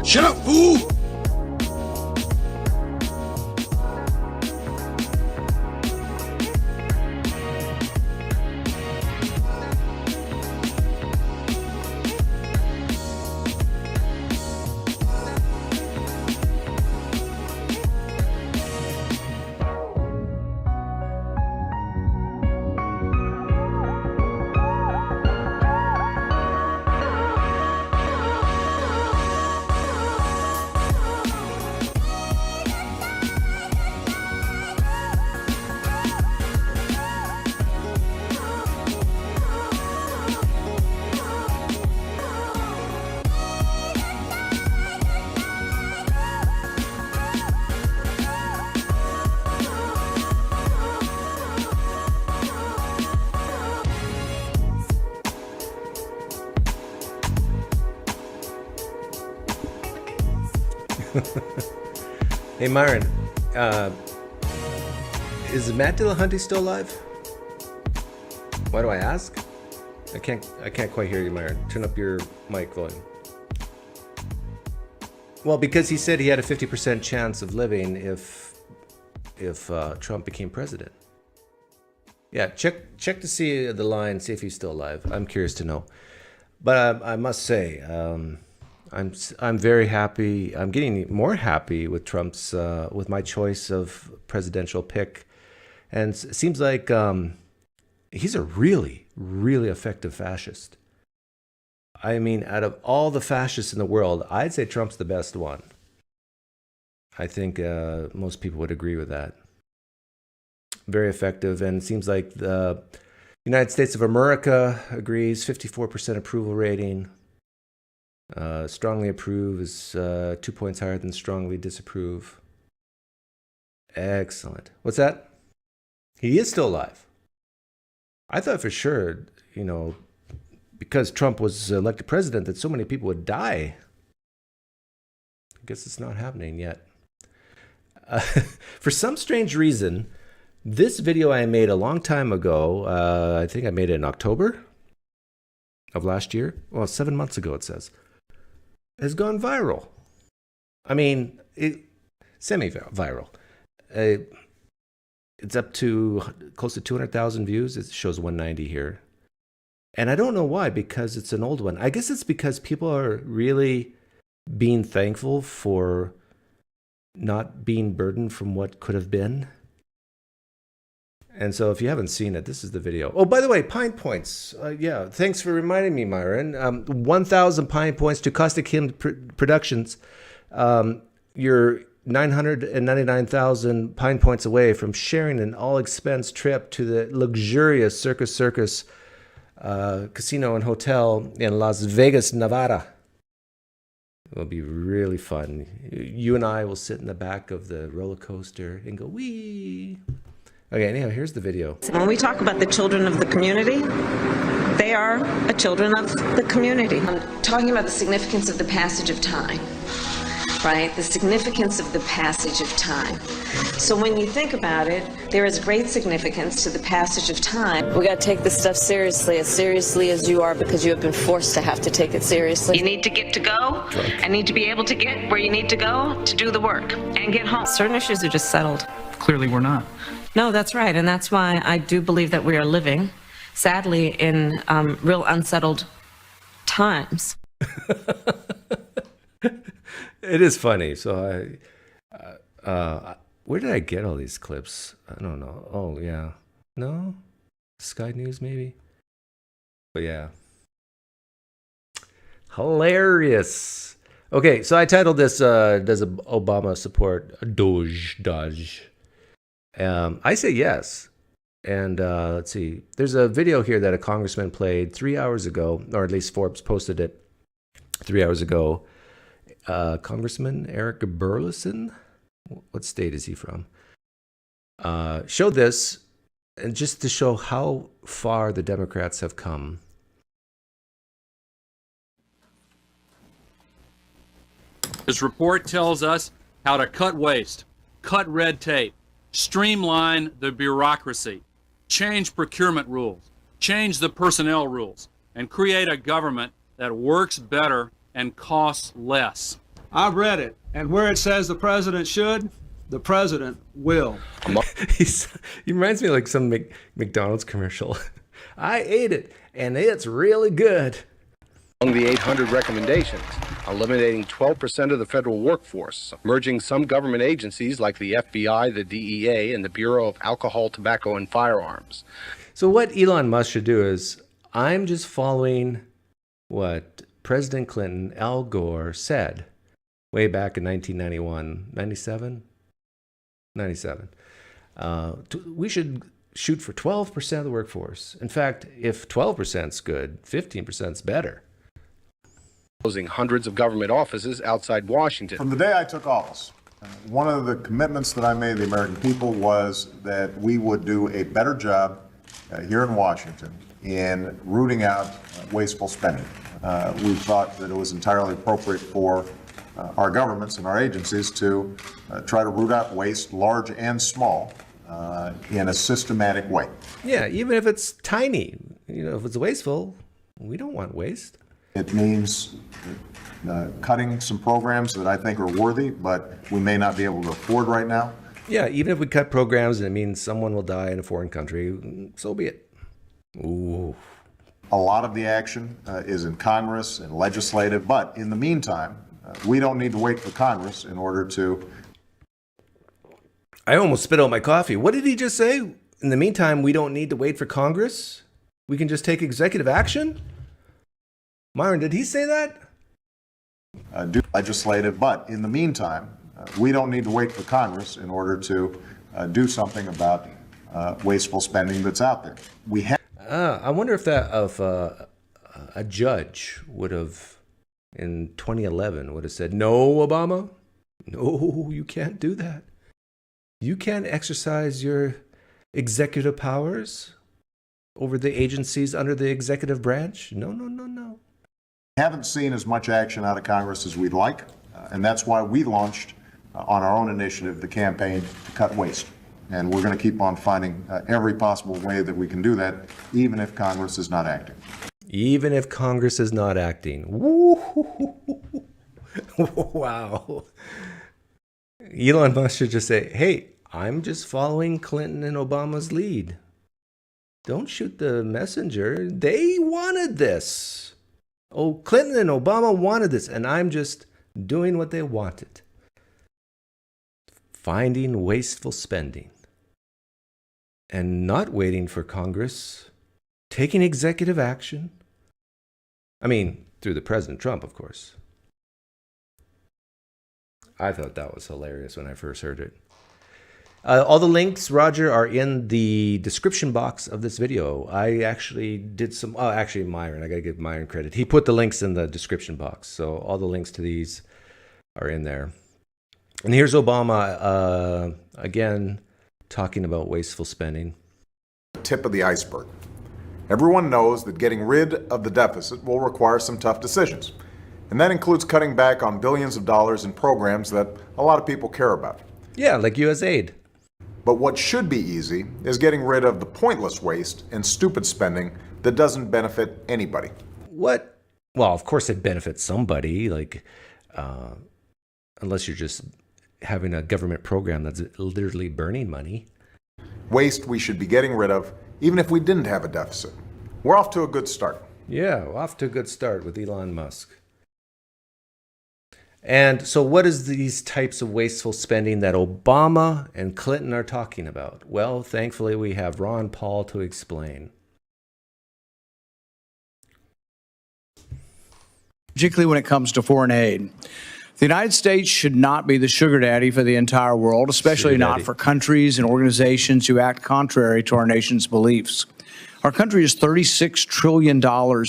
Shut up, fool! Hey Myron, is Matt Dillahunty still alive? Why do I ask? I can't quite hear you, Myron. Turn up your mic volume. Well, because he said he had a 50% chance of living if Trump became president. Yeah, check to see the line, see if he's still alive. I'm curious to know. But I must say, I'm very happy. I'm getting more happy with Trump's with my choice of presidential pick, and it seems like he's a really, really effective fascist. I mean, out of all the fascists in the world, I'd say Trump's the best one. I think most people would agree with that. Very effective, and it seems like the United States of America agrees. 54% approval rating. Strongly approve is 2 points higher than strongly disapprove. Excellent. What's that? He is still alive. I thought for sure, because Trump was elected president, that so many people would die. I guess it's not happening yet. For some strange reason, this video I made a long time ago, I think I made it in October of last year. Well, 7 months ago, it says. Has gone viral. I mean, semi-viral. It's up to close to 200,000 views. It shows 190 here. And I don't know why, because it's an old one. I guess it's because people are really being thankful for not being burdened from what could have been. And so if you haven't seen it, this is the video. Oh, by the way, Pine Points. Yeah, thanks for reminding me, Myron. 1,000 Pine Points to Caustic Hymn Productions. You're 999,000 Pine Points away from sharing an all-expense trip to the luxurious Circus Casino and Hotel in Las Vegas, Nevada. It'll be really fun. You and I will sit in the back of the roller coaster and go, wee. Okay, anyhow, here's the video. When we talk about the children of the community, they are children of the community. I'm talking about the significance of the passage of time, right? The significance of the passage of time. So when you think about it, there is great significance to the passage of time. We got to take this stuff seriously as you are, because you have been forced to have to take it seriously. You need to get to go and need to be able to get where you need to go to do the work and get home. Certain issues are just settled. Clearly we're not. No, that's right. And that's why I do believe that we are living, sadly, in real unsettled times. It is funny. So where did I get all these clips? I don't know. Oh, yeah. No? Sky News, maybe? But yeah. Hilarious. Okay, so I titled this, does Obama support DOGE? I say yes. And let's see. There's a video here that a congressman played 3 hours ago, or at least Forbes posted it 3 hours ago. Congressman Eric Burleson, what state is he from? Showed this, and just to show how far the Democrats have come. This report tells us how to cut waste, cut red tape, streamline the bureaucracy, change procurement rules, change the personnel rules, and create a government that works better and costs less. I've read it, and where it says the president should, the president will. He reminds me of like some McDonald's commercial. I ate it, and it's really good. Among the 800 recommendations, eliminating 12% of the federal workforce, merging some government agencies like the FBI, the DEA, and the Bureau of Alcohol, Tobacco, and Firearms. So what Elon Musk should do is, I'm just following what President Clinton, Al Gore said way back in 1991, 97? 97. We should shoot for 12% of the workforce. In fact, if 12% is good, 15% is better. Closing hundreds of government offices outside Washington. From the day I took office, one of the commitments that I made to the American people was that we would do a better job here in Washington in rooting out wasteful spending. We thought that it was entirely appropriate for our governments and our agencies to try to root out waste, large and small, in a systematic way. Yeah, even if it's tiny, if it's wasteful, we don't want waste. It means cutting some programs that I think are worthy, but we may not be able to afford right now. Yeah, even if we cut programs and it means someone will die in a foreign country, so be it. Ooh. A lot of the action is in Congress and legislative, but in the meantime, we don't need to wait for Congress in order to... I almost spit out my coffee. What did he just say? In the meantime, we don't need to wait for Congress? We can just take executive action? Myron, did he say that? Do legislative, but in the meantime, we don't need to wait for Congress in order to do something about wasteful spending that's out there. We have. I wonder if a judge would have, in 2011, would have said, "No, Obama, no, you can't do that. You can't exercise your executive powers over the agencies under the executive branch. No, no, no, no." Haven't seen as much action out of Congress as we'd like, and that's why we launched on our own initiative the campaign to cut waste. And we're going to keep on finding every possible way that we can do that, even if Congress is not acting. Even if Congress is not acting. Woo-hoo-hoo-hoo. Wow. Elon Musk should just say, hey, I'm just following Clinton and Obama's lead. Don't shoot the messenger. They wanted this. Oh, Clinton and Obama wanted this, and I'm just doing what they wanted. Finding wasteful spending. And not waiting for Congress. Taking executive action. I mean, through the President Trump, of course. I thought that was hilarious when I first heard it. All the links, Roger, are in the description box of this video. I actually did some... Oh, actually, Myron. I got to give Myron credit. He put the links in the description box. So all the links to these are in there. And here's Obama, again, talking about wasteful spending. Tip of the iceberg. Everyone knows that getting rid of the deficit will require some tough decisions. And that includes cutting back on billions of dollars in programs that a lot of people care about. Yeah, like U.S. aid. But what should be easy is getting rid of the pointless waste and stupid spending that doesn't benefit anybody. What? Well, of course it benefits somebody, like, unless you're just having a government program that's literally burning money. Waste we should be getting rid of, even if we didn't have a deficit. We're off to a good start. Yeah, off to a good start with Elon Musk. And so what is these types of wasteful spending that Obama and Clinton are talking about? Well, thankfully, we have Ron Paul to explain. Particularly when it comes to foreign aid. The United States should not be the sugar daddy for the entire world, especially not for countries and organizations who act contrary to our nation's beliefs. Our country is $36 trillion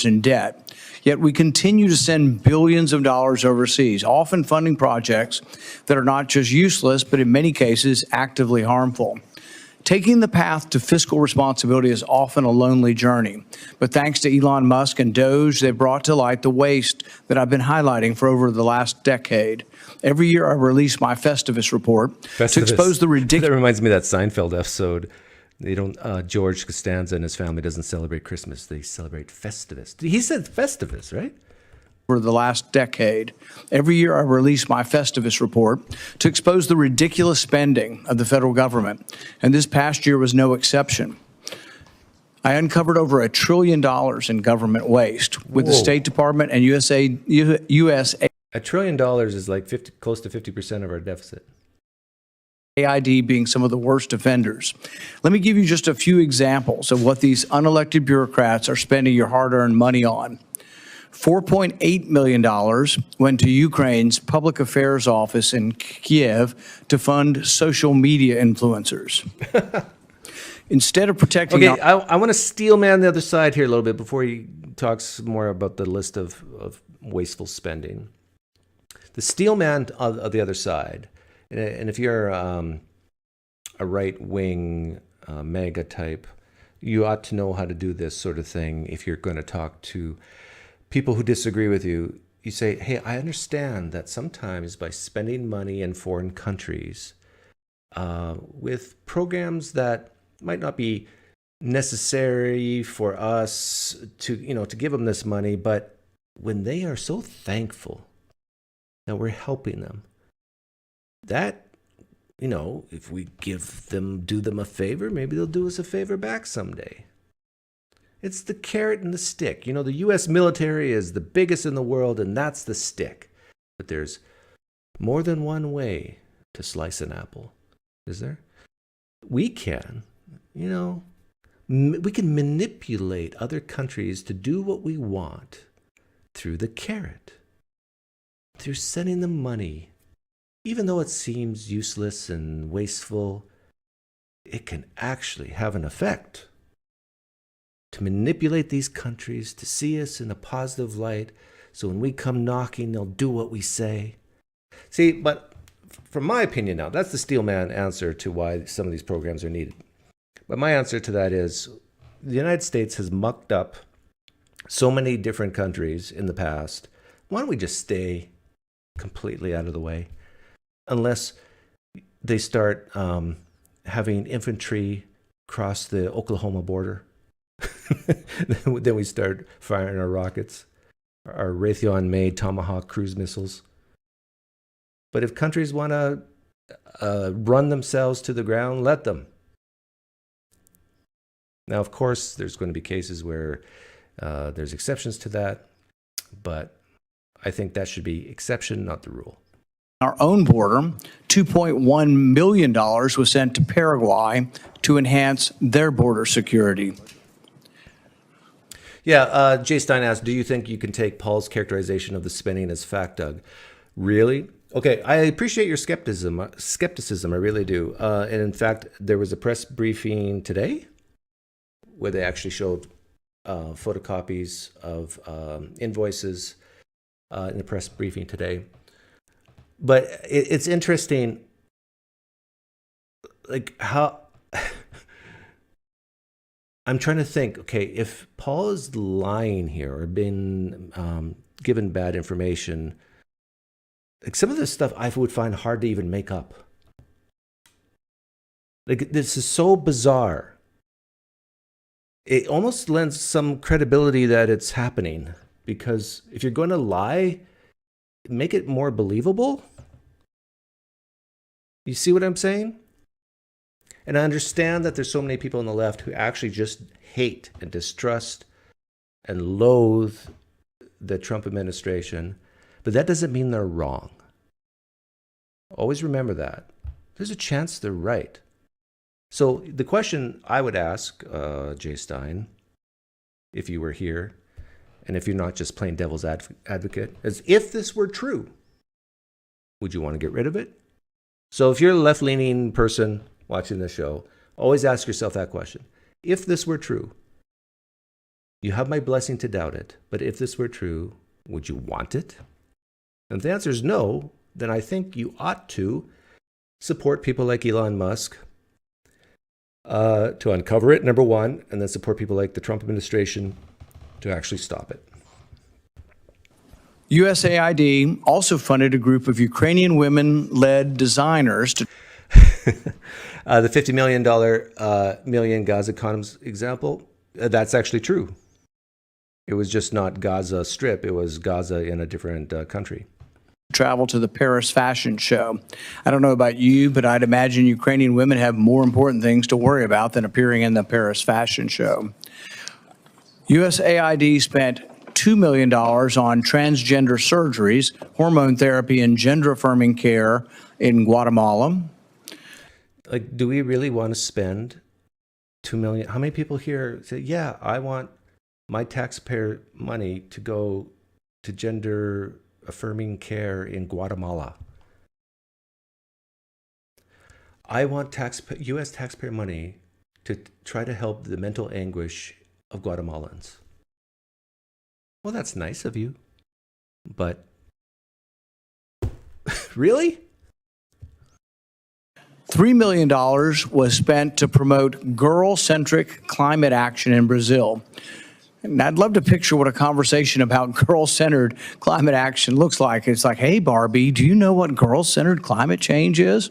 in debt, yet we continue to send billions of dollars overseas, often funding projects that are not just useless, but in many cases actively harmful. Taking the path to fiscal responsibility is often a lonely journey, but thanks to Elon Musk and DOGE, they've brought to light the waste that I've been highlighting for over the last decade. Every year I release my Festivus report to expose the ridiculous... That reminds me of that Seinfeld episode. They don't, George Costanza and his family doesn't celebrate Christmas. They celebrate Festivus. He said Festivus, right? over the last decade. Every year I release my Festivus report to expose the ridiculous spending of the federal government, and this past year was no exception. I uncovered over $1 trillion in government waste with the Whoa. State Department and USA. $1 trillion is like close to 50% of our deficit. AID being some of the worst offenders. Let me give you just a few examples of what these unelected bureaucrats are spending your hard-earned money on. $4.8 million went to Ukraine's public affairs office in Kiev to fund social media influencers. Instead of protecting Okay, I want to steel man the other side here a little bit before he talks more about the list of wasteful spending. The steel man of the other side, and if you're a right-wing MAGA type, you ought to know how to do this sort of thing if you're going to talk to people who disagree with you. You say, hey, I understand that sometimes by spending money in foreign countries with programs that might not be necessary for us to give them this money, but when they are so thankful that we're helping them, that, if we do them a favor, maybe they'll do us a favor back someday. It's the carrot and the stick. The U.S. military is the biggest in the world, and that's the stick. But there's more than one way to slice an apple, is there? We can. We can manipulate other countries to do what we want through the carrot, through sending them money. Even though it seems useless and wasteful, it can actually have an effect to manipulate these countries to see us in a positive light, so when we come knocking, they'll do what we say. See, but from my opinion now, that's the steel man answer to why some of these programs are needed. But my answer to that is the United States has mucked up so many different countries in the past. Why don't we just stay completely out of the way? Unless they start having infantry cross the Oklahoma border. Then we start firing our rockets, our Raytheon-made Tomahawk cruise missiles. But if countries want to run themselves to the ground, let them. Now, of course, there's going to be cases where there's exceptions to that, but I think that should be exception, not the rule. Our own border, $2.1 million was sent to Paraguay to enhance their border security. Yeah, Jay Stein asked, do you think you can take Paul's characterization of the spending as fact, Doug? Really? Okay, I appreciate your skepticism, I really do. And in fact, there was a press briefing today where they actually showed photocopies of invoices in the press briefing today. But it's interesting, like how I'm trying to think, okay, if Paul is lying here or been given bad information, like some of this stuff I would find hard to even make up. Like, this is so bizarre. It almost lends some credibility that it's happening, because if you're going to lie, make it more believable. You see what I'm saying? And I understand that there's so many people on the left who actually just hate and distrust and loathe the Trump administration, but that doesn't mean they're wrong. Always remember that. There's a chance they're right. So the question I would ask, Jay Stein, if you were here, and if you're not just playing devil's advocate, is if this were true, would you want to get rid of it? So if you're a left-leaning person watching this show, always ask yourself that question. If this were true, you have my blessing to doubt it, but if this were true, would you want it? And if the answer is no, then I think you ought to support people like Elon Musk to uncover it, number one, and then support people like the Trump administration to actually stop it. USAID also funded a group of Ukrainian women-led designers to The $50 million million Gaza condoms example, that's actually true. It was just not Gaza Strip. It was Gaza in a different country. Travel to the Paris fashion show. I don't know about you, but I'd imagine Ukrainian women have more important things to worry about than appearing in the Paris fashion show. USAID spent $2 million on transgender surgeries, hormone therapy, and gender-affirming care in Guatemala. Like, do we really want to spend $2 million? How many people here say, yeah, I want my taxpayer money to go to gender-affirming care in Guatemala? I want U.S. taxpayer money to try to help the mental anguish of Guatemalans. Well, that's nice of you, but really? $3 million was spent to promote girl-centric climate action in Brazil. And I'd love to picture what a conversation about girl-centered climate action looks like. It's like, hey, Barbie, do you know what girl-centered climate change is?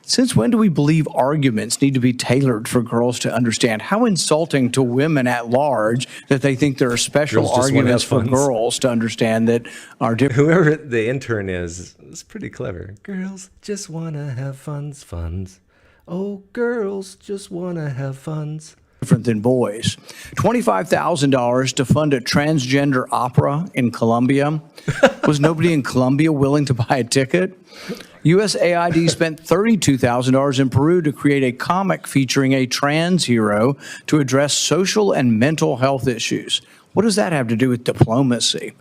Since when do we believe arguments need to be tailored for girls to understand? How insulting to women at large that they think there are special arguments for girls to understand that are different. Whoever the intern is pretty clever. Girls just want to have funs. Oh, girls just want to have funs. Different than boys. $25,000 to fund a transgender opera in Colombia. Was nobody in Colombia willing to buy a ticket? USAID spent $32,000 in Peru to create a comic featuring a trans hero to address social and mental health issues. What does that have to do with diplomacy?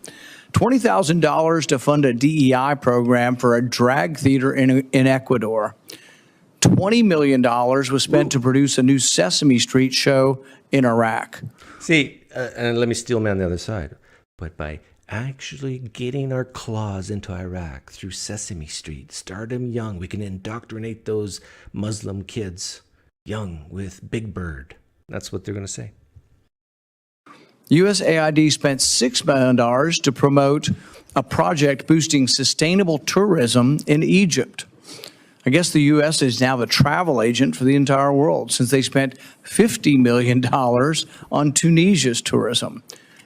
$20,000 to fund a DEI program for a drag theater in Ecuador. $20 million was spent to produce a new Sesame Street show in Iraq. See, and let me steel man the other side. But by actually getting our claws into Iraq through Sesame Street, start them young, we can indoctrinate those Muslim kids young with Big Bird. That's what they're going to say. USAID spent $6 million to promote a project boosting sustainable tourism in Egypt. I guess the U.S. is now the travel agent for the entire world since they spent $50 million on Tunisia's tourism,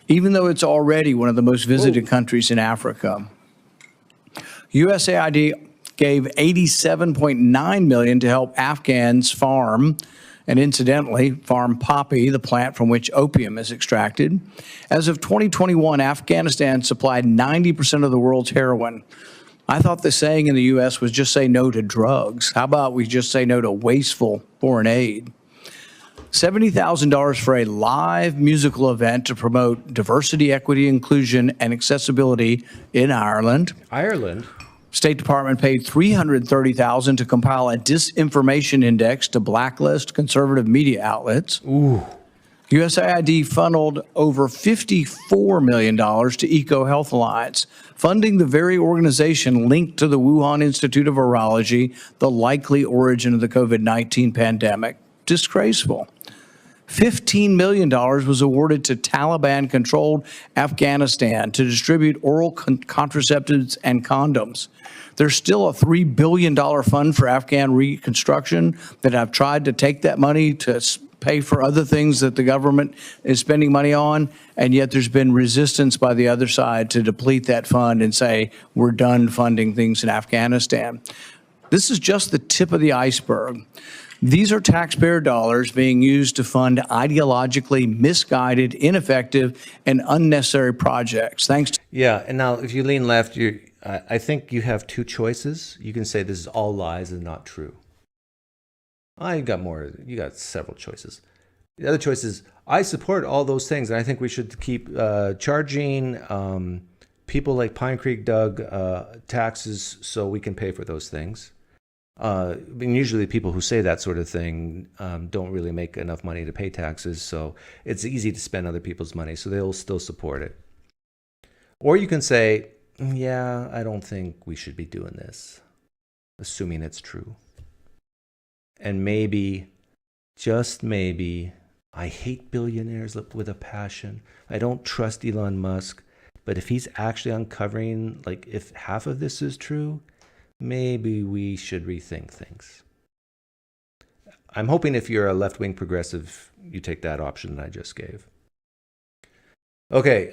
even though it's already one of the most visited countries in Africa. USAID gave $87.9 million to help Afghans farm, and incidentally, farm poppy, the plant from which opium is extracted. As of 2021, Afghanistan supplied 90% of the world's heroin. I thought the saying in the U.S. was just say no to drugs. How about we just say no to wasteful foreign aid? $70,000 for a live musical event to promote diversity, equity, inclusion, and accessibility in Ireland. Ireland? State Department paid $330,000 to compile a disinformation index to blacklist conservative media outlets. Ooh. USAID funneled over $54 million to EcoHealth Alliance, funding the very organization linked to the Wuhan Institute of Virology, the likely origin of the COVID-19 pandemic. Disgraceful. $15 million was awarded to Taliban-controlled Afghanistan to distribute oral contraceptives and condoms. There's still a $3 billion fund for Afghan reconstruction that I've tried to take that money to pay for other things that the government is spending money on, and yet there's been resistance by the other side to deplete that fund and say, we're done funding things in Afghanistan. This is just the tip of the iceberg. These are taxpayer dollars being used to fund ideologically misguided, ineffective, and unnecessary projects. Thanks to Yeah, and now if you lean left, I think you have two choices. You can say this is all lies and not true. You got several choices. The other choice is, I support all those things, and I think we should keep charging people like PineCreek Doug taxes so we can pay for those things. Usually people who say that sort of thing don't really make enough money to pay taxes, so it's easy to spend other people's money, so they'll still support it. Or you can say, yeah, I don't think we should be doing this, assuming it's true. And maybe, just maybe, I hate billionaires with a passion. I don't trust Elon Musk, but if he's actually uncovering, like, if half of this is true, maybe we should rethink things. I'm hoping if you're a left-wing progressive, you take that option that I just gave. Okay,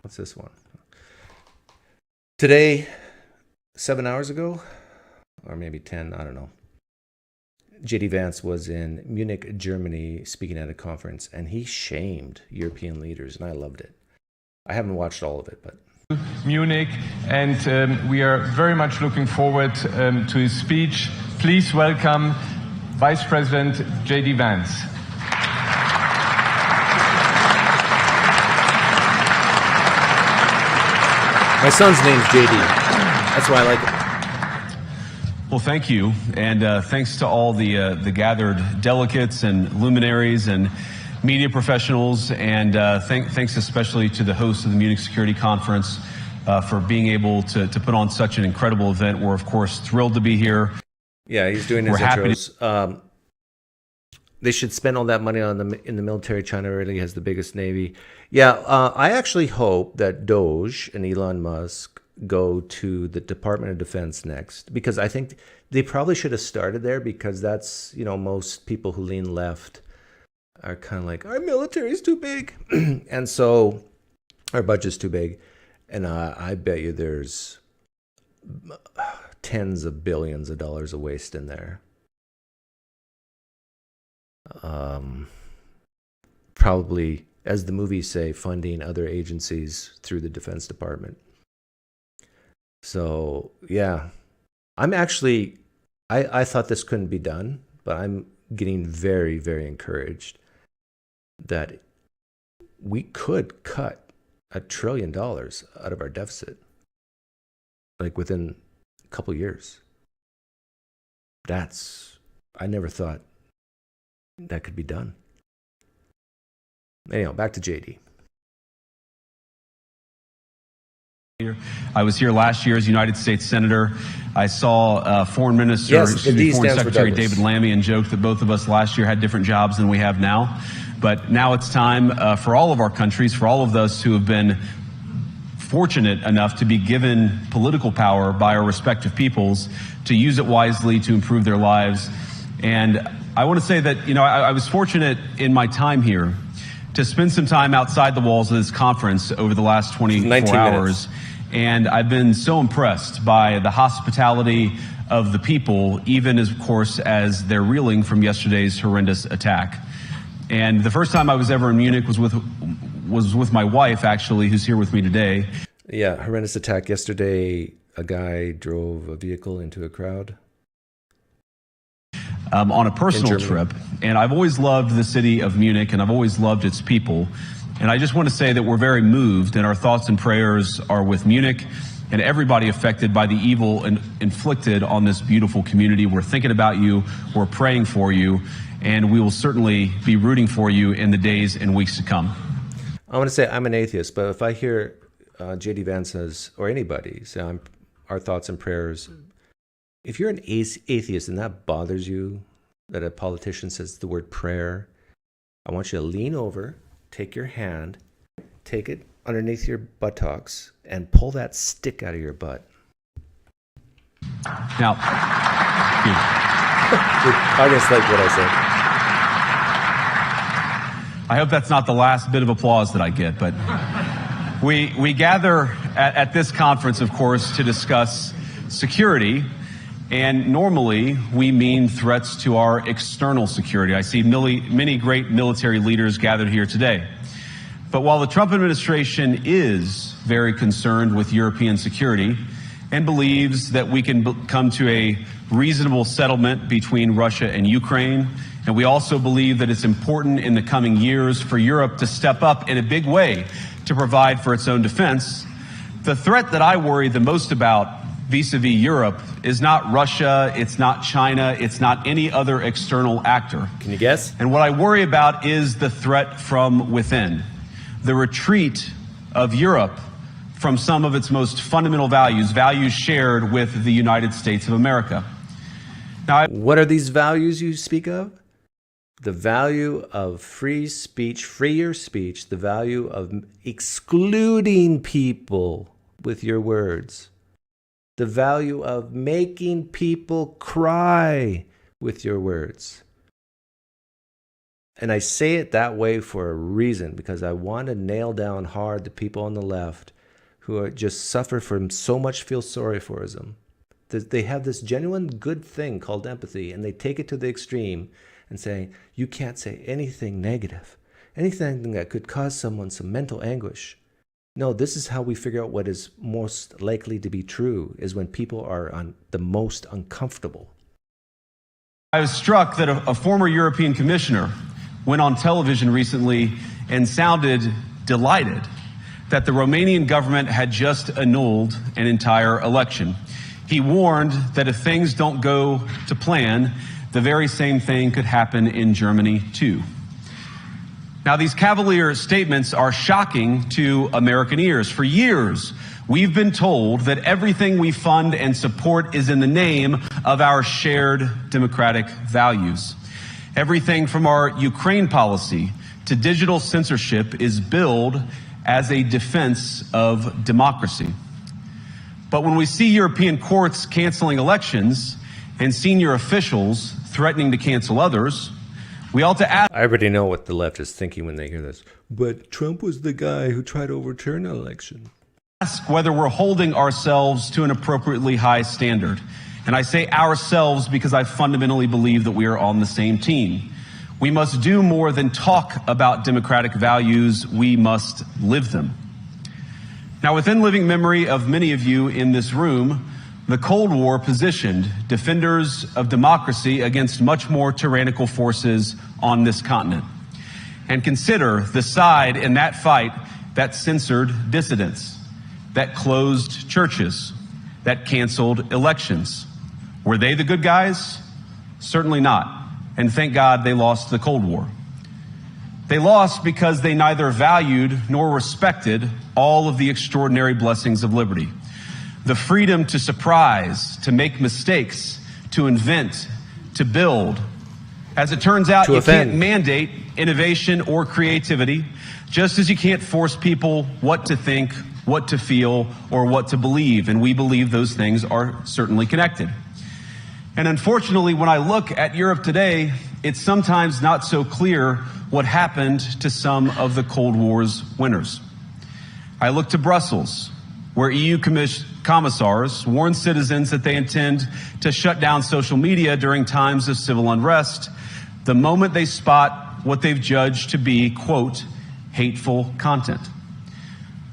what's this one? Today, 7 hours ago, or maybe 10, I don't know. JD Vance was in Munich, Germany, speaking at a conference, and he shamed European leaders, and I loved it. I haven't watched all of it, but... Munich, and we are very much looking forward to his speech. Please welcome Vice President JD Vance. My son's name's JD. That's why I like it. Well, thank you, and thanks to all the gathered delegates and luminaries and media professionals, and thanks especially to the host of the Munich Security Conference for being able to put on such an incredible event. We're, of course, thrilled to be here. Yeah, he's doing his We're happy intros. They should spend all that money in the military. China really has the biggest navy. Yeah, I actually hope that DOGE and Elon Musk go to the Department of Defense next, because I think they probably should have started there, because that's, you know, most people who lean left are kind of like, our military is too big. And so our budget's too big. And I bet you there's tens of billions of dollars of waste in there. Probably, as the movies say, funding other agencies through the Defense Department. So, yeah, I'm actually, I thought this couldn't be done, but I'm getting very, very encouraged that we could cut $1 trillion out of our deficit, like within a couple years. I never thought that could be done. Anyhow, back to JD. I was here last year as United States Senator. I saw Foreign Foreign Secretary David Lammy, and joked that both of us last year had different jobs than we have now. But now it's time for all of our countries, for all of us who have been fortunate enough to be given political power by our respective peoples, to use it wisely to improve their lives. And I want to say that, you know, I was fortunate in my time here to spend some time outside the walls of this conference over the last 24 hours. And I've been so impressed by the hospitality of the people, even as, of course, as they're reeling from yesterday's horrendous attack. And the first time I was ever in Munich was with my wife, actually, who's here with me today. Yeah, horrendous attack yesterday. A guy drove a vehicle into a crowd. On a personal trip. And I've always loved the city of Munich, and I've always loved its people. And I just want to say that we're very moved, and our thoughts and prayers are with Munich and everybody affected by the evil inflicted on this beautiful community. We're thinking about you, we're praying for you, and we will certainly be rooting for you in the days and weeks to come. I want to say I'm an atheist, but if I hear JD Vance says, or anybody say our thoughts and prayers, if you're an atheist and that bothers you, that a politician says the word prayer, I want you to lean over, take your hand, take it underneath your buttocks, and pull that stick out of your butt. Now, I just like what I said. I hope that's not the last bit of applause that I get, but we gather at this conference, of course, to discuss security. And normally, we mean threats to our external security. I see many great military leaders gathered here today. But while the Trump administration is very concerned with European security and believes that we can come to a reasonable settlement between Russia and Ukraine, and we also believe that it's important in the coming years for Europe to step up in a big way to provide for its own defense, the threat that I worry the most about vis-a-vis Europe is not Russia, it's not China, it's not any other external actor. Can you guess? And what I worry about is the threat from within, the retreat of Europe from some of its most fundamental values, values shared with the United States of America. Now, what are these values you speak of? The value of free speech, freer speech, the value of excluding people with your words. The value of making people cry with your words. And I say it that way for a reason, because I want to nail down hard the people on the left who are just suffer from so much feel sorry for them. They have this genuine good thing called empathy, and they take it to the extreme and say, you can't say anything negative, anything that could cause someone some mental anguish. No, this is how we figure out what is most likely to be true, is when people are the most uncomfortable. I was struck that a former European commissioner went on television recently and sounded delighted that the Romanian government had just annulled an entire election. He warned that if things don't go to plan, the very same thing could happen in Germany too. Now, these cavalier statements are shocking to American ears. For years, we've been told that everything we fund and support is in the name of our shared democratic values. Everything from our Ukraine policy to digital censorship is billed as a defense of democracy. But when we see European courts canceling elections and senior officials threatening to cancel others, we ought to ask. I already know what the left is thinking when they hear this. But Trump was the guy who tried to overturn an election. Ask whether we're holding ourselves to an appropriately high standard. And I say ourselves because I fundamentally believe that we are on the same team. We must do more than talk about democratic values. We must live them. Now, within living memory of many of you in this room, the Cold War positioned defenders of democracy against much more tyrannical forces on this continent. And consider the side in that fight that censored dissidents, that closed churches, that canceled elections. Were they the good guys? Certainly not. And thank God they lost the Cold War. They lost because they neither valued nor respected all of the extraordinary blessings of liberty. The freedom to surprise, to make mistakes, to invent, to build. As it turns out, you can't mandate innovation or creativity, just as you can't force people what to think, what to feel, or what to believe. And we believe those things are certainly connected. And unfortunately, when I look at Europe today, it's sometimes not so clear what happened to some of the Cold War's winners. I look to Brussels, where EU commissars warn citizens that they intend to shut down social media during times of civil unrest the moment they spot what they've judged to be, quote, hateful content.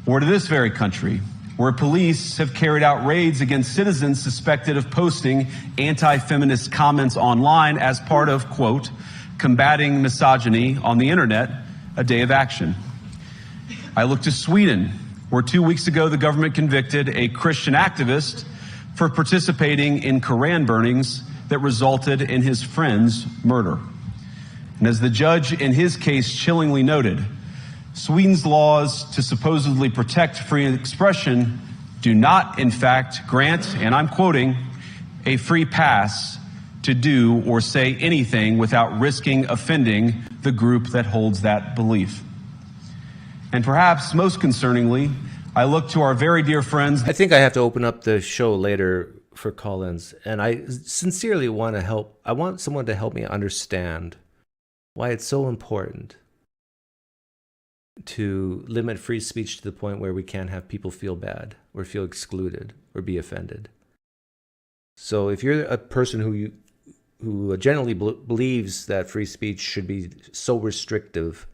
Or to this very country, where police have carried out raids against citizens suspected of posting anti-feminist comments online as part of, quote, combating misogyny on the internet, a day of action. I look to Sweden, where 2 weeks ago the government convicted a Christian activist for participating in Koran burnings that resulted in his friend's murder. And as the judge in his case chillingly noted, Sweden's laws to supposedly protect free expression do not, in fact, grant, and I'm quoting, a free pass to do or say anything without risking offending the group that holds that belief. And perhaps most concerningly, I look to our very dear friends. I think I have to open up the show later for call-ins, and I sincerely want to help. I want someone to help me understand why it's so important to limit free speech to the point where we can't have people feel bad or feel excluded or be offended. So if you're a person who generally believes that free speech should be so restrictive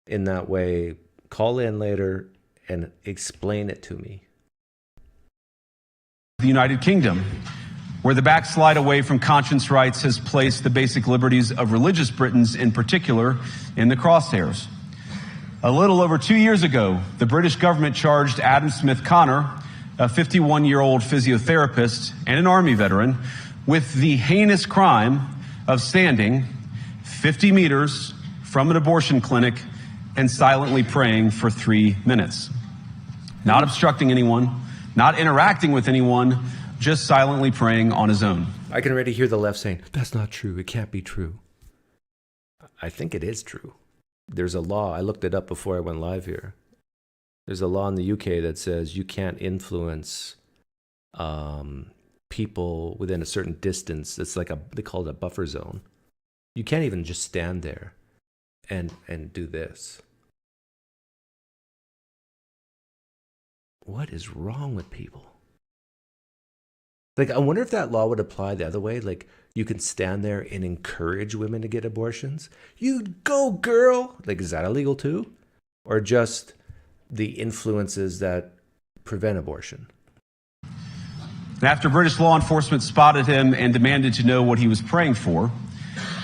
in that way, call in later and explain it to me. The United Kingdom, where the backslide away from conscience rights has placed the basic liberties of religious Britons in particular in the crosshairs. A little over 2 years ago, the British government charged Adam Smith Connor, a 51-year-old physiotherapist and an Army veteran, with the heinous crime of standing 50 meters from an abortion clinic and silently praying for 3 minutes. Not obstructing anyone, not interacting with anyone, just silently praying on his own. I can already hear the left saying, that's not true, it can't be true. I think it is true. There's a law, I looked it up before I went live here. There's a law in the UK that says you can't influence people within a certain distance. It's like they call it a buffer zone. You can't even just stand there. and do this. What is wrong with people? Like, I wonder if that law would apply the other way. Like, you can stand there and encourage women to get abortions. You go, girl. Like, is that illegal too? Or just the influences that prevent abortion? After British law enforcement spotted him and demanded to know what he was praying for,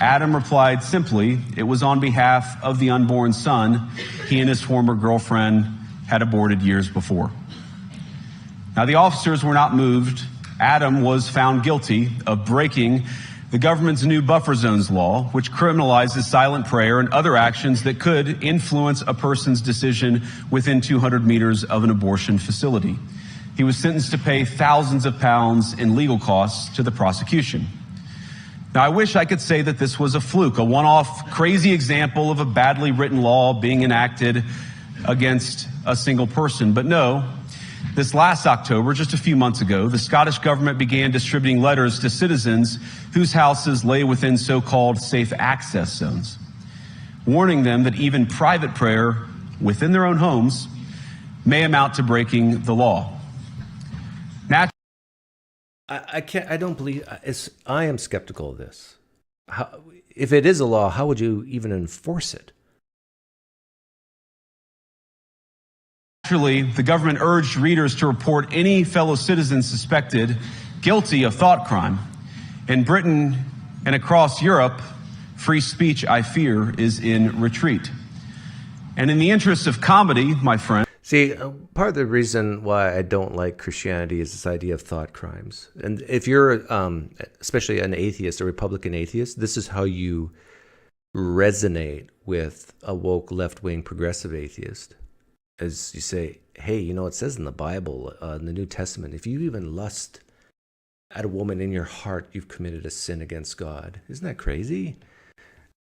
Adam replied simply, it was on behalf of the unborn son he and his former girlfriend had aborted years before. Now, the officers were not moved. Adam was found guilty of breaking the government's new buffer zones law, which criminalizes silent prayer and other actions that could influence a person's decision within 200 meters of an abortion facility. He was sentenced to pay thousands of pounds in legal costs to the prosecution. Now, I wish I could say that this was a fluke, a one-off crazy example of a badly written law being enacted against a single person. But no, this last October, just a few months ago, the Scottish government began distributing letters to citizens whose houses lay within so-called safe access zones, warning them that even private prayer within their own homes may amount to breaking the law. I don't believe, I am skeptical of this. If it is a law, how would you even enforce it? Naturally, the government urged readers to report any fellow citizens suspected guilty of thought crime. In Britain and across Europe, free speech, I fear, is in retreat. And in the interest of comedy, my friend. See, part of the reason why I don't like Christianity is this idea of thought crimes. And if you're especially an atheist, a Republican atheist, this is how you resonate with a woke left-wing progressive atheist. As you say, hey, you know, it says in the Bible, in the New Testament, if you even lust at a woman in your heart, you've committed a sin against God. Isn't that crazy?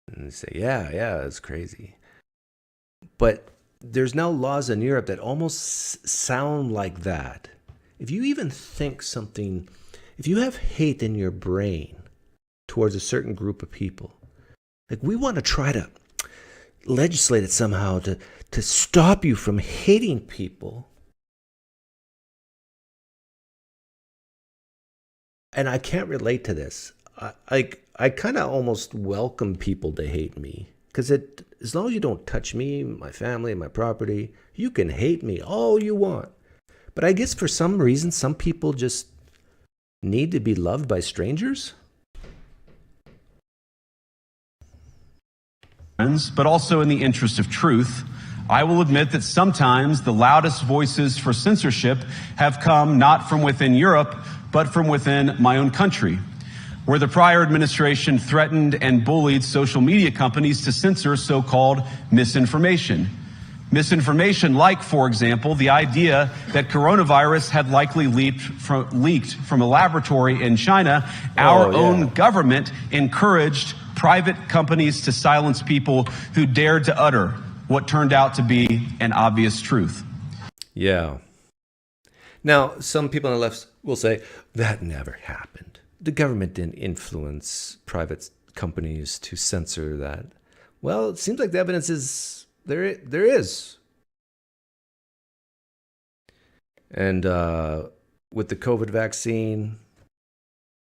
And they say, yeah, it's crazy. But there's now laws in Europe that almost sound like that. If you even think something, if you have hate in your brain towards a certain group of people, like we want to try to legislate it somehow to stop you from hating people. And I can't relate to this. I kind of almost welcome people to hate me. Because as long as you don't touch me, my family, my property, you can hate me all you want. But I guess for some reason, some people just need to be loved by strangers. But also in the interest of truth, I will admit that sometimes the loudest voices for censorship have come not from within Europe, but from within my own country, where the prior administration threatened and bullied social media companies to censor so-called misinformation. Misinformation like, for example, the idea that coronavirus had likely leaked from a laboratory in China. Our own government encouraged private companies to silence people who dared to utter what turned out to be an obvious truth. Yeah. Now, some people on the left will say, that never happened. The government didn't influence private companies to censor that. Well, it seems like the evidence is there is. And with the COVID vaccine,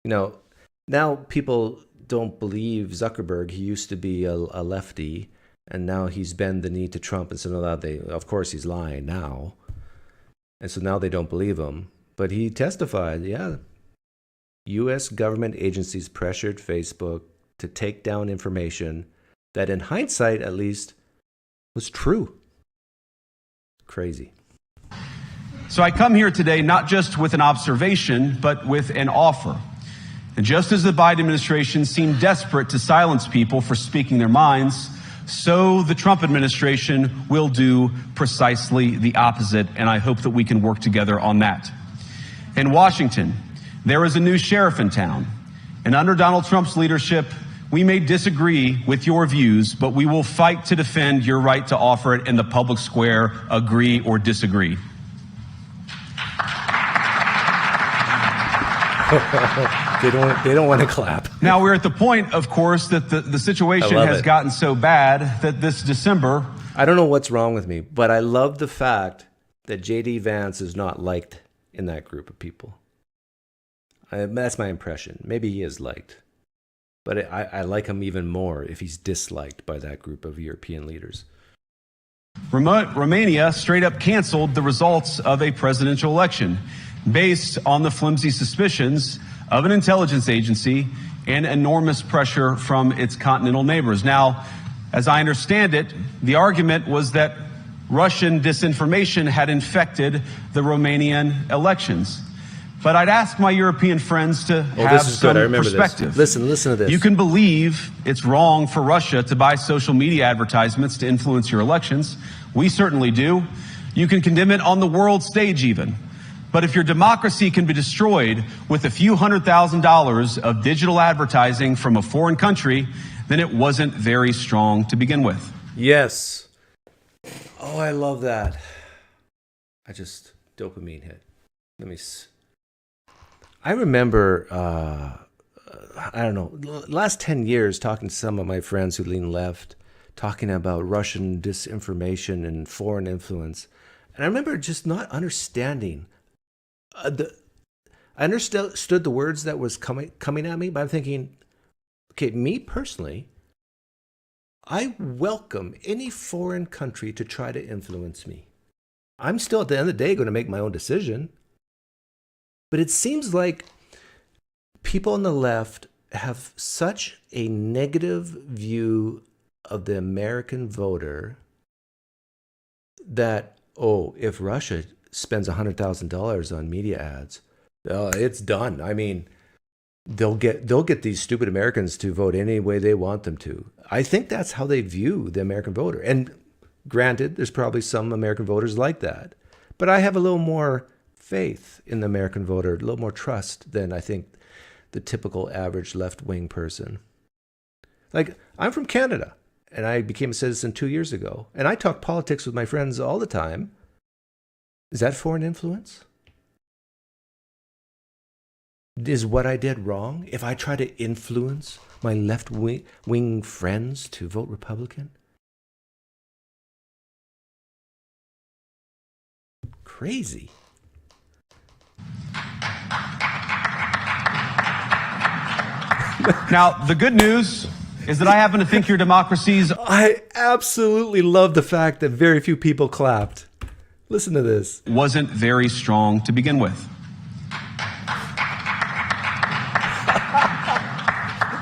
you know, now people don't believe Zuckerberg. He used to be a lefty, and now he's bent the knee to Trump, and so now of course he's lying now. And so now they don't believe him. But he testified, U.S. government agencies pressured Facebook to take down information that, in hindsight at least, was true. Crazy. So I come here today not just with an observation, but with an offer. And just as the Biden administration seemed desperate to silence people for speaking their minds, so the Trump administration will do precisely the opposite, and I hope that we can work together on that. In Washington, there is a new sheriff in town, and under Donald Trump's leadership, we may disagree with your views, but we will fight to defend your right to offer it in the public square, agree or disagree. They don't want to clap. Now, we're at the point, of course, that the situation has gotten so bad that this December... I don't know what's wrong with me, but I love the fact that J.D. Vance is not liked in that group of people. That's my impression. Maybe he is liked. But I like him even more if he's disliked by that group of European leaders. Romania straight up canceled the results of a presidential election based on the flimsy suspicions of an intelligence agency and enormous pressure from its continental neighbors. Now, as I understand it, the argument was that Russian disinformation had infected the Romanian elections. But I'd ask my European friends to have some perspective. Listen to this. You can believe it's wrong for Russia to buy social media advertisements to influence your elections. We certainly do. You can condemn it on the world stage even. But if your democracy can be destroyed with a few $100,000 of digital advertising from a foreign country, then it wasn't very strong to begin with. Yes. Oh, I love that. Dopamine hit. I remember, I don't know, last 10 years talking to some of my friends who lean left, talking about Russian disinformation and foreign influence. And I remember just not understanding. I understood the words that was coming at me, but I'm thinking, okay, me personally, I welcome any foreign country to try to influence me. I'm still, at the end of the day, going to make my own decision. But it seems like people on the left have such a negative view of the American voter that, if Russia spends $100,000 on media ads, it's done. I mean, they'll get these stupid Americans to vote any way they want them to. I think that's how they view the American voter. And granted, there's probably some American voters like that. But I have a little more faith in the American voter, a little more trust than I think the typical average left-wing person. Like, I'm from Canada, and I became a citizen 2 years ago, and I talk politics with my friends all the time. Is that foreign influence? Is what I did wrong if I try to influence my left-wing friends to vote Republican? Crazy. Now, the good news is that I happen to think your democracies... I absolutely love the fact that very few people clapped. Listen to this. ...wasn't very strong to begin with.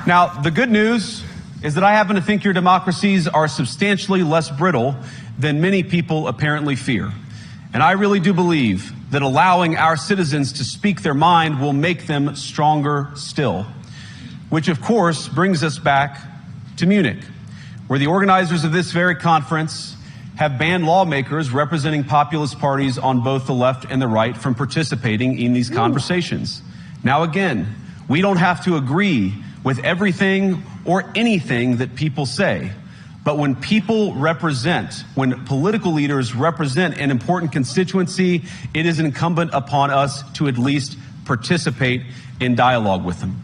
Now, the good news is that I happen to think your democracies are substantially less brittle than many people apparently fear. And I really do believe that allowing our citizens to speak their mind will make them stronger still. Which, of course, brings us back to Munich, where the organizers of this very conference have banned lawmakers representing populist parties on both the left and the right from participating in these conversations. Now, again, we don't have to agree with everything or anything that people say. But when when political leaders represent an important constituency, it is incumbent upon us to at least participate in dialogue with them.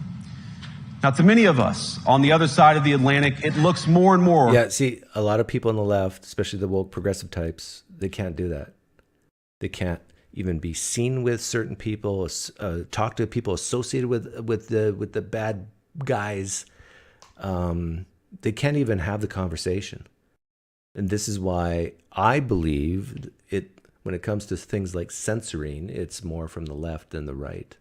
Now, to many of us on the other side of the Atlantic, it looks more and more... Yeah, see, a lot of people on the left, especially the woke progressive types, they can't do that. They can't even be seen with certain people, talk to people associated with the bad guys. They can't even have the conversation. And this is why I believe when it comes to things like censoring, it's more from the left than the right.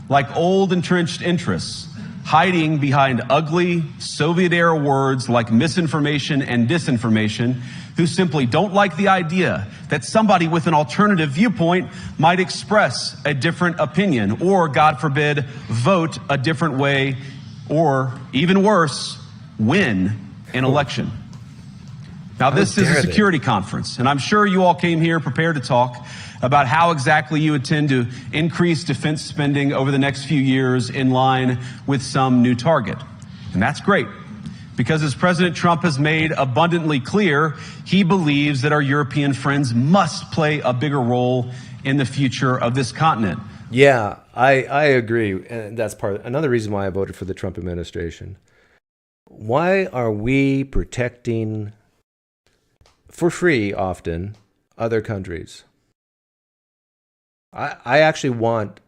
Like old entrenched interests, hiding behind ugly Soviet-era words like misinformation and disinformation, who simply don't like the idea that somebody with an alternative viewpoint might express a different opinion or, God forbid, vote a different way or, even worse, win an election. Now, this is a security conference, and I'm sure you all came here prepared to talk about how exactly you intend to increase defense spending over the next few years in line with some new target. And that's great, because as President Trump has made abundantly clear, he believes that our European friends must play a bigger role in the future of this continent. Yeah, I agree. And that's another reason why I voted for the Trump administration. Why are we protecting, for free often, other countries? I actually want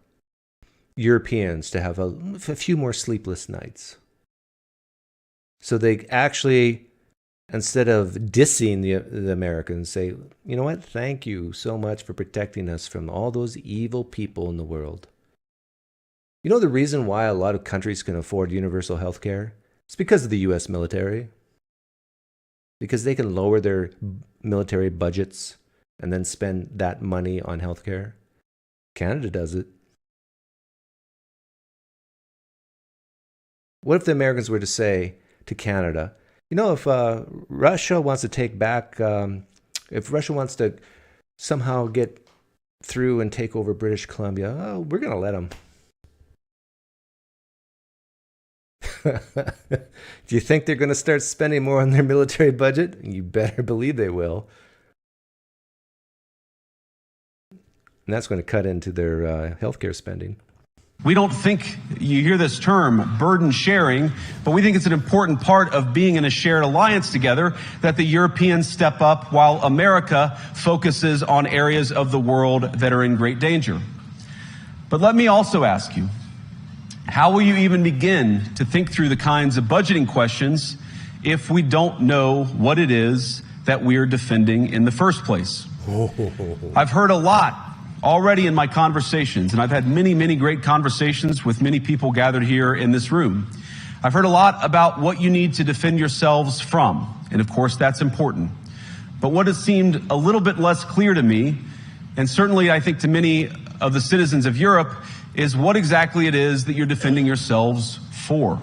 Europeans to have a few more sleepless nights. So they actually, instead of dissing the Americans, say, you know what, thank you so much for protecting us from all those evil people in the world. You know the reason why a lot of countries can afford universal health care? It's because of the U.S. military. Because they can lower their military budgets and then spend that money on health care. Canada does it. What if the Americans were to say to Canada, you know, if Russia wants to take back, if Russia wants to somehow get through and take over British Columbia, oh, we're going to let them. Do you think they're going to start spending more on their military budget? You better believe they will. And that's going to cut into their healthcare spending. We don't think, you hear this term, burden sharing, but we think it's an important part of being in a shared alliance together that the Europeans step up while America focuses on areas of the world that are in great danger. But let me also ask you, how will you even begin to think through the kinds of budgeting questions if we don't know what it is that we're defending in the first place? I've heard a lot already in my conversations, and I've had many, many great conversations with many people gathered here in this room. I've heard a lot about what you need to defend yourselves from, and of course that's important. But what has seemed a little bit less clear to me, and certainly I think to many of the citizens of Europe, is what exactly it is that you're defending yourselves for.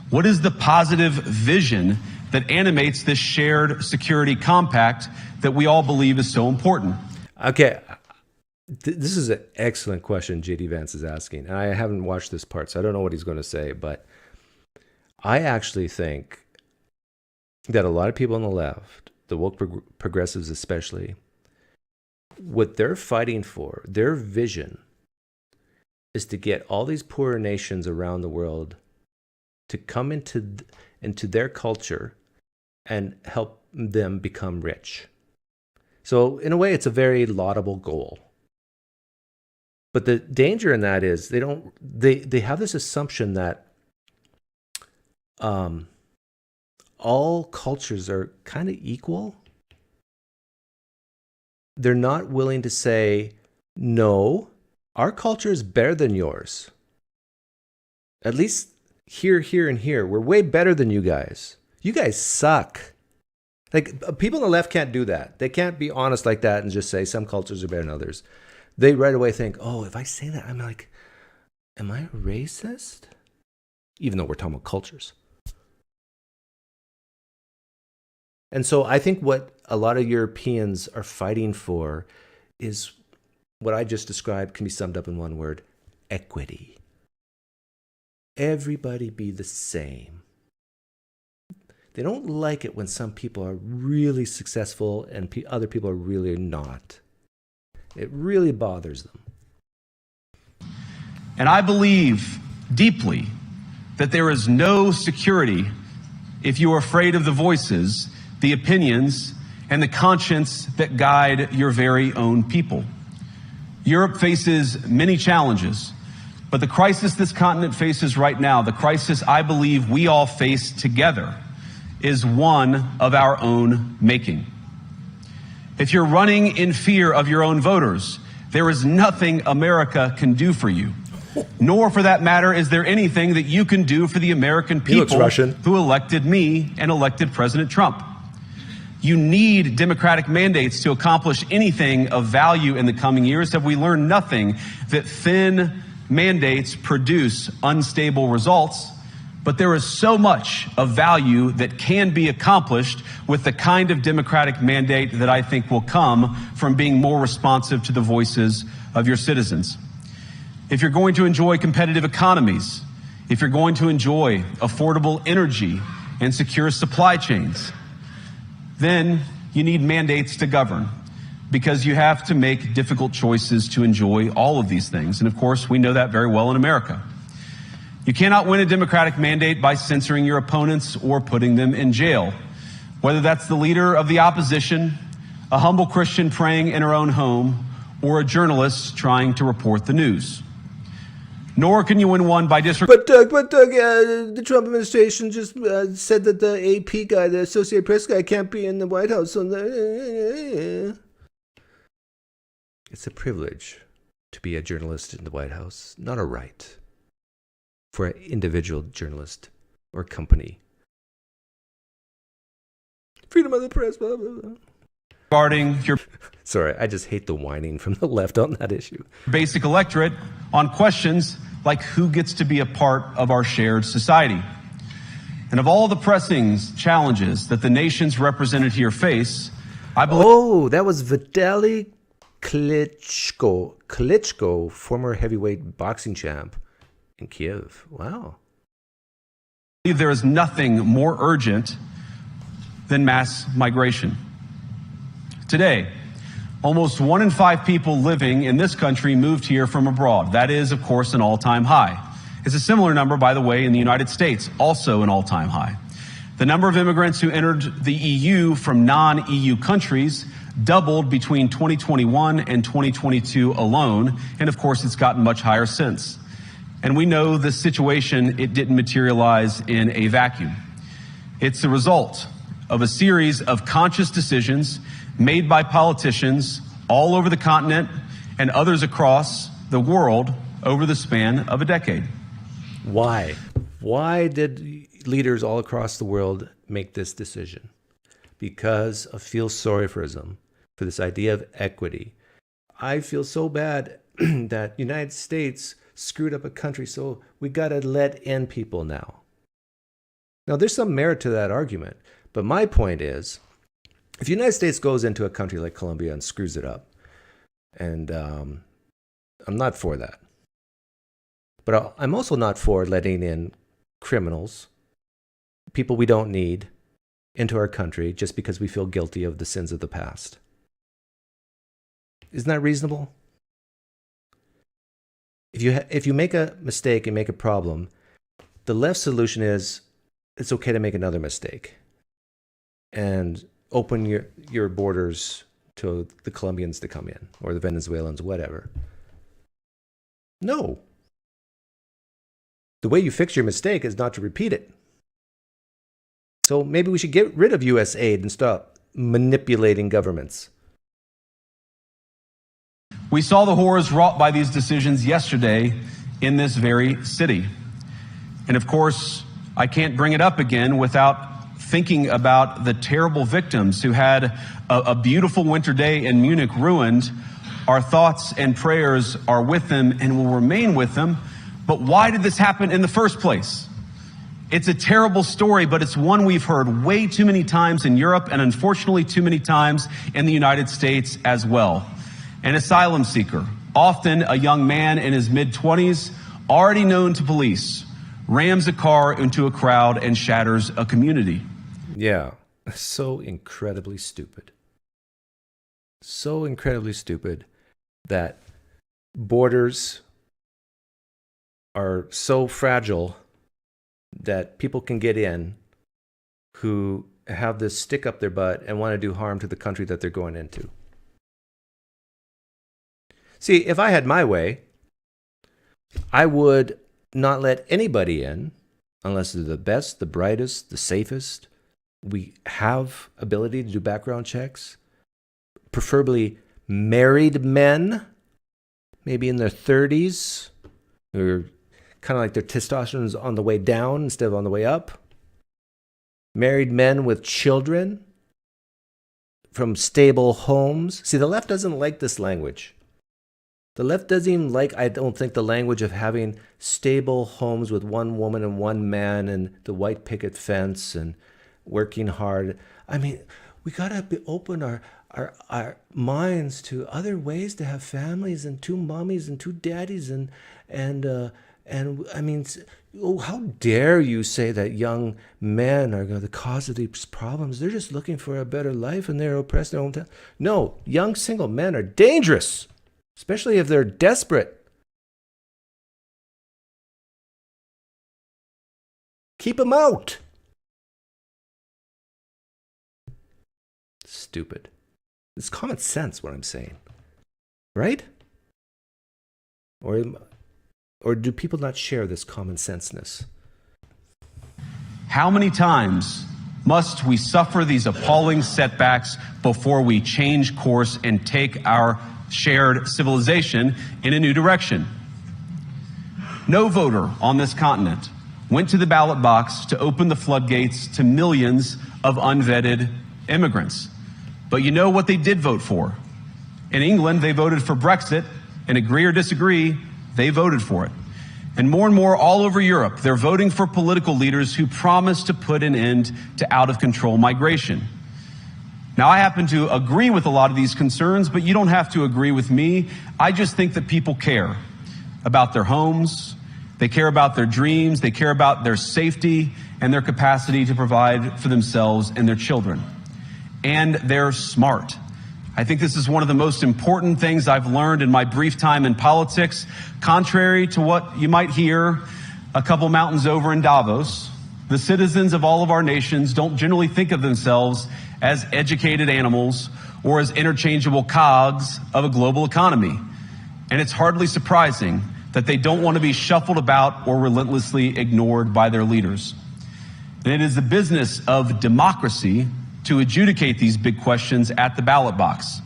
What is the positive vision that animates this shared security compact that we all believe is so important? Okay. This is an excellent question JD Vance is asking. And I haven't watched this part, so I don't know what he's going to say. But I actually think that a lot of people on the left, the woke progressives especially, what they're fighting for, their vision, is to get all these poorer nations around the world to come into their culture and help them become rich. So in a way, it's a very laudable goal. But the danger in that is they have this assumption that all cultures are kind of equal. They're not willing to say, no, our culture is better than yours. At least here, and here. We're way better than you guys. You guys suck. Like, people on the left can't do that. They can't be honest like that and just say some cultures are better than others. They right away think, oh, if I say that, I'm like, am I racist? Even though we're talking about cultures. And so I think what a lot of Europeans are fighting for is what I just described can be summed up in one word: equity. Everybody be the same. They don't like it when some people are really successful and other people are really not. It really bothers them. And I believe deeply that there is no security if you are afraid of the voices, the opinions, and the conscience that guide your very own people. Europe faces many challenges, but the crisis this continent faces right now, the crisis I believe we all face together, is one of our own making. If you're running in fear of your own voters, there is nothing America can do for you. Nor, for that matter, is there anything that you can do for the American people who elected me and elected President Trump. You need democratic mandates to accomplish anything of value in the coming years. Have we learned nothing that thin mandates produce unstable results? But there is so much of value that can be accomplished with the kind of democratic mandate that I think will come from being more responsive to the voices of your citizens. If you're going to enjoy competitive economies, if you're going to enjoy affordable energy and secure supply chains, then you need mandates to govern. because you have to make difficult choices to enjoy all of these things. And of course, we know that very well in America. You cannot win a Democratic mandate by censoring your opponents or putting them in jail, whether that's the leader of the opposition, a humble Christian praying in her own home, or a journalist trying to report the news. Nor can you win one by disregarding. But Doug, the Trump administration just said that the AP guy, the Associated Press guy, can't be in the White House. It's a privilege to be a journalist in the White House, not a right for an individual journalist or company. Freedom of the press, blah, blah, blah. Regarding your Sorry, I just hate the whining from the left on that issue. Basic electorate on questions like who gets to be a part of our shared society. And of all the pressing challenges that the nations represented here face, I believe... Oh, that was Vitaly Klitschko, former heavyweight boxing champ in Kiev. Wow. There is nothing more urgent than mass migration. Today, almost 1 in 5 people living in this country moved here from abroad. That is, of course, an all-time high. It's a similar number, by the way, in the United States, also an all-time high. The number of immigrants who entered the EU from non-EU countries doubled between 2021 and 2022 alone, and of course, it's gotten much higher since. And we know the situation, it didn't materialize in a vacuum. It's the result of a series of conscious decisions made by politicians all over the continent and others across the world over the span of a decade. Why? Why did leaders all across the world make this decision? Because of feel sorry-forism, for this idea of equity. I feel so bad that United States screwed up a country, so we got to let in people now. Now, there's some merit to that argument, but my point is, if the United States goes into a country like Colombia and screws it up, and I'm not for that. But I'm also not for letting in criminals, people we don't need, into our country just because we feel guilty of the sins of the past. Isn't that reasonable? If you make a mistake and make a problem, the left solution is it's okay to make another mistake and open your borders to the Colombians to come in, or the Venezuelans, whatever. No. The way you fix your mistake is not to repeat it. So maybe we should get rid of U.S. aid and stop manipulating governments. We saw the horrors wrought by these decisions yesterday in this very city. And of course, I can't bring it up again without thinking about the terrible victims who had a beautiful winter day in Munich ruined. Our thoughts and prayers are with them and will remain with them. But why did this happen in the first place? It's a terrible story, but it's one we've heard way too many times in Europe and unfortunately too many times in the United States as well. An asylum seeker, often a young man in his mid-20s, already known to police, rams a car into a crowd and shatters a community. Yeah, so incredibly stupid. So incredibly stupid that borders are so fragile that people can get in who have this stick up their butt and want to do harm to the country that they're going into. See, if I had my way, I would not let anybody in unless they're the best, the brightest, the safest. We have ability to do background checks, preferably married men, maybe in their 30s, who are kind of like their testosterone's on the way down instead of on the way up. Married men with children from stable homes. See, the left doesn't like this language. The left doesn't even like, I don't think, the language of having stable homes with one woman and one man and the white picket fence and working hard. I mean, we got to open our minds to other ways to have families and 2 mommies and 2 daddies and And I mean, oh, how dare you say that young men are the cause of these problems? They're just looking for a better life and they're oppressed in their hometown. No, young single men are dangerous, especially if they're desperate. Keep them out. Stupid. It's common sense what I'm saying, right? Or do people not share this common senseness? How many times must we suffer these appalling setbacks before we change course and take our shared civilization in a new direction? No voter on this continent went to the ballot box to open the floodgates to millions of unvetted immigrants. But you know what they did vote for? In England, they voted for Brexit, and agree or disagree, they voted for it. And more all over Europe, they're voting for political leaders who promise to put an end to out-of-control migration. Now, I happen to agree with a lot of these concerns, but you don't have to agree with me. I just think that people care about their homes, they care about their dreams, they care about their safety and their capacity to provide for themselves and their children. And they're smart. I think this is one of the most important things I've learned in my brief time in politics. Contrary to what you might hear a couple mountains over in Davos, the citizens of all of our nations don't generally think of themselves as educated animals or as interchangeable cogs of a global economy. And it's hardly surprising that they don't want to be shuffled about or relentlessly ignored by their leaders. And it is the business of democracy to adjudicate these big questions at the ballot box.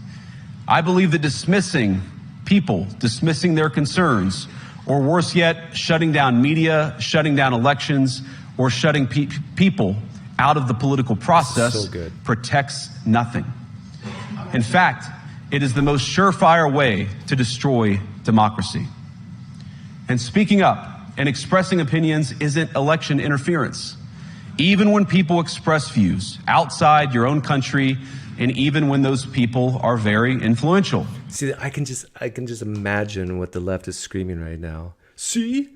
I believe that dismissing people, dismissing their concerns, or worse yet, shutting down media, shutting down elections, or shutting people out of the political process protects nothing. In fact, it is the most surefire way to destroy democracy. And speaking up and expressing opinions isn't election interference. Even when people express views outside your own country, and even when those people are very influential. See, I can just imagine what the left is screaming right now. See,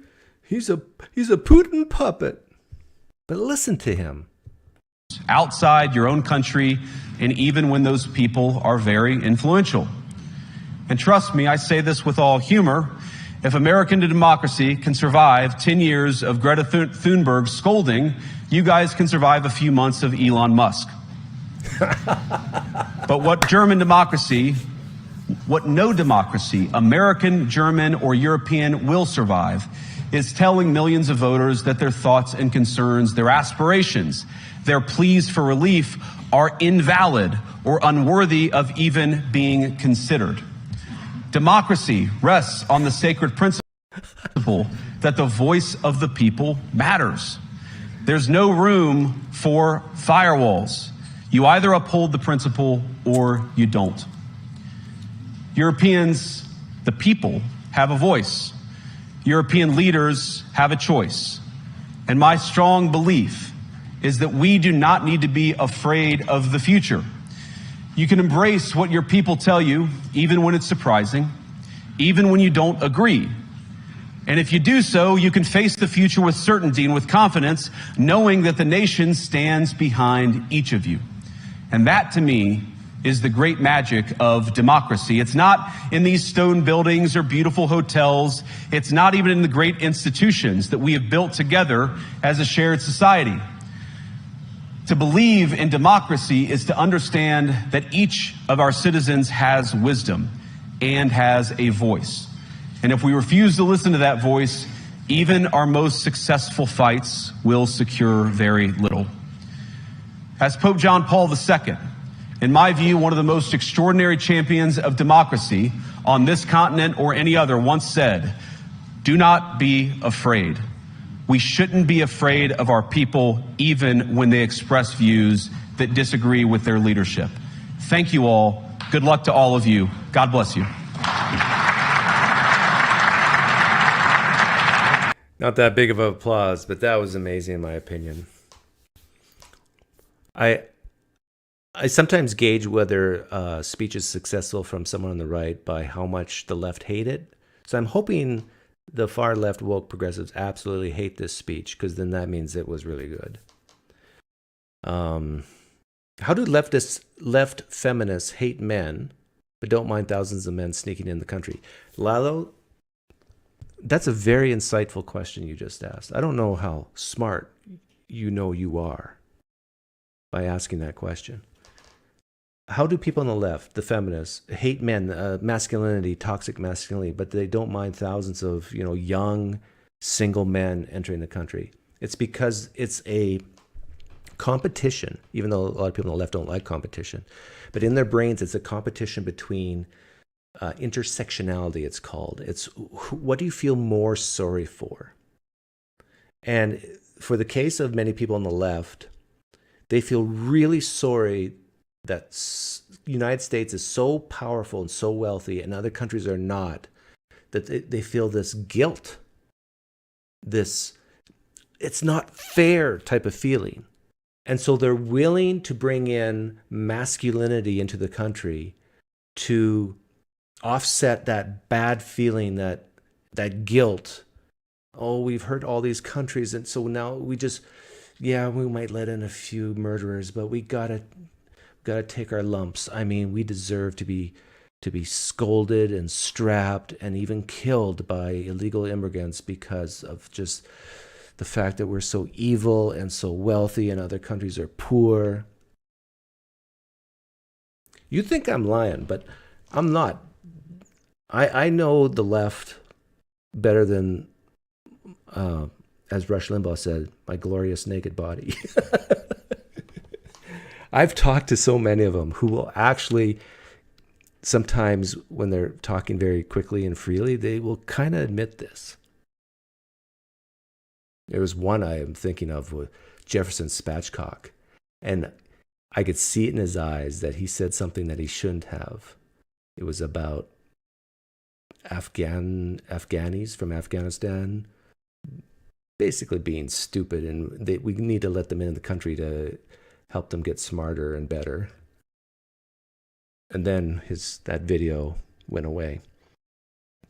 he's a Putin puppet. But listen to him. Outside your own country, and even when those people are very influential. And trust me, I say this with all humor. If American democracy can survive 10 years of Greta Thunberg scolding, you guys can survive a few months of Elon Musk. But what no democracy, American, German, or European, will survive is telling millions of voters that their thoughts and concerns, their aspirations, their pleas for relief are invalid or unworthy of even being considered. Democracy rests on the sacred principle that the voice of the people matters. There's no room for firewalls. You either uphold the principle or you don't. Europeans, the people, have a voice. European leaders have a choice. And my strong belief is that we do not need to be afraid of the future. You can embrace what your people tell you, even when it's surprising, even when you don't agree. And if you do so, you can face the future with certainty and with confidence, knowing that the nation stands behind each of you. And that, to me, is the great magic of democracy. It's not in these stone buildings or beautiful hotels. It's not even in the great institutions that we have built together as a shared society. To believe in democracy is to understand that each of our citizens has wisdom and has a voice. And if we refuse to listen to that voice, even our most successful fights will secure very little. As Pope John Paul II, in my view, one of the most extraordinary champions of democracy on this continent or any other, once said, "Do not be afraid." We shouldn't be afraid of our people, even when they express views that disagree with their leadership. Thank you all. Good luck to all of you. God bless you. Not that big of an applause, but that was amazing in my opinion. I sometimes gauge whether a speech is successful from someone on the right by how much the left hate it. So I'm hoping the far left woke progressives absolutely hate this speech, because then that means it was really good. How do left feminists hate men, but don't mind thousands of men sneaking in the country? Lalo, that's a very insightful question you just asked. I don't know how smart you are by asking that question. How do people on the left, the feminists, hate men, masculinity, toxic masculinity, but they don't mind thousands of, young single men entering the country? It's because it's a competition, even though a lot of people on the left don't like competition. But in their brains, it's a competition between intersectionality, it's called. It's what do you feel more sorry for? And for the case of many people on the left, they feel really sorry that the United States is so powerful and so wealthy and other countries are not, that they feel this guilt, this it's not fair type of feeling. And so they're willing to bring in masculinity into the country to offset that bad feeling, that guilt. Oh, we've hurt all these countries, and so now we might let in a few murderers, but we gotta take our lumps. I mean, we deserve to be scolded and strapped and even killed by illegal immigrants because of just the fact that we're so evil and so wealthy and other countries are poor. You think I'm lying, but I'm not. I know the left better than, as Rush Limbaugh said, my glorious naked body. I've talked to so many of them who will actually, sometimes when they're talking very quickly and freely, they will kind of admit this. There was one I am thinking of with Jefferson Spatchcock, and I could see it in his eyes that he said something that he shouldn't have. It was about Afghanis from Afghanistan basically being stupid, and we need to let them in the country to help them get smarter and better. And then that video went away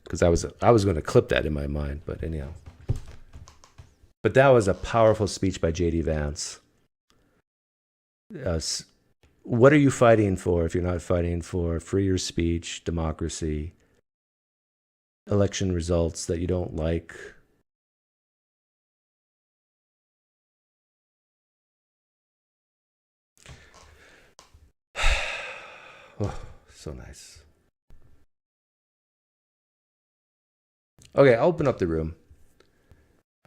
because I was going to clip that in my mind, but anyhow. But that was a powerful speech by J.D. Vance. What are you fighting for if you're not fighting for freer speech, democracy, election results that you don't like? Oh, so nice. Okay, I'll open up the room.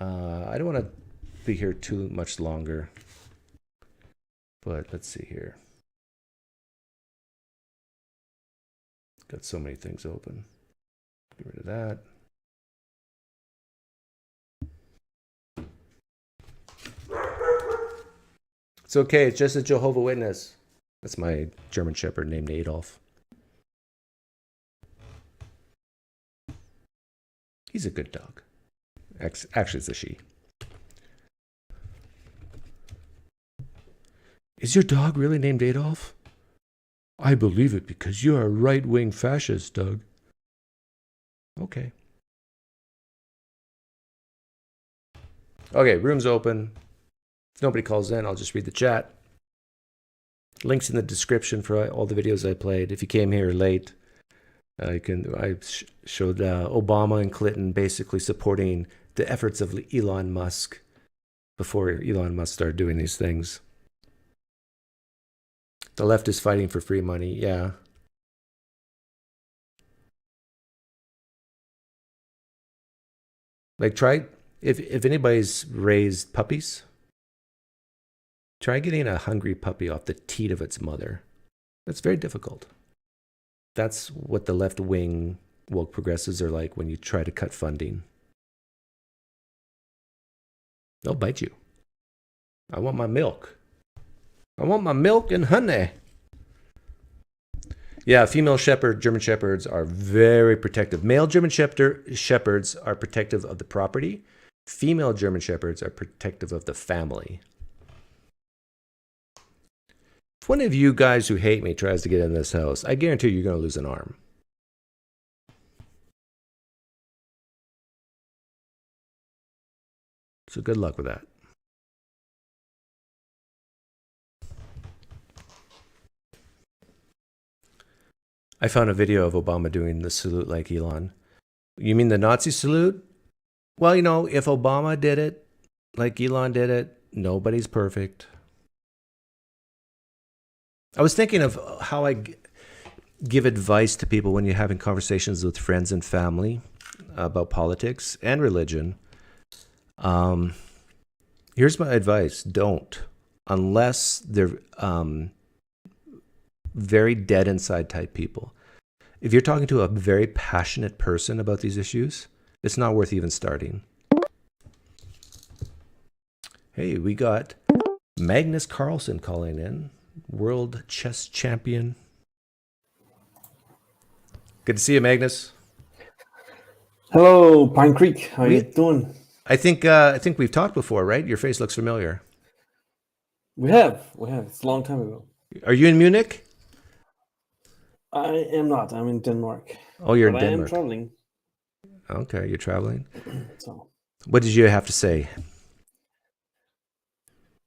I don't want to be here too much longer, but let's see here. Got so many things open. Get rid of that. It's okay. It's just a Jehovah's Witness. That's my German Shepherd named Adolf. He's a good dog. Actually, it's a she. Is your dog really named Adolf? I believe it because you're a right-wing fascist, Doug. Okay. Okay, room's open. If nobody calls in, I'll just read the chat. Links in the description for all the videos I played. If you came here late, I showed Obama and Clinton basically supporting the efforts of Elon Musk before Elon Musk started doing these things. The left is fighting for free money, yeah. Like if anybody's raised puppies, try getting a hungry puppy off the teat of its mother. That's very difficult. That's what the left-wing woke progressives are like when you try to cut funding. They'll bite you. I want my milk. I want my milk and honey. Yeah, female German Shepherds are very protective. Male German Shepherds are protective of the property. Female German Shepherds are protective of the family. If one of you guys who hate me tries to get in this house, I guarantee you're going to lose an arm. So good luck with that. I found a video of Obama doing the salute like Elon. You mean the Nazi salute? Well, you know, if Obama did it like Elon did it, nobody's perfect. I was thinking of how I give advice to people when you're having conversations with friends and family about politics and religion. Here's my advice. Don't. Unless they're very dead inside type people. If you're talking to a very passionate person about these issues, it's not worth even starting. Hey, we got Magnus Carlsen calling in, world chess champion. Good to see you, Magnus. Hello, PineCreek. How you doing? I think we've talked before, right? Your face looks familiar. We have. It's a long time ago. Are you in Munich? I am not. I'm in Denmark. Oh, you're in But Denmark. I am traveling. Okay, you're traveling. So, What did you have to say?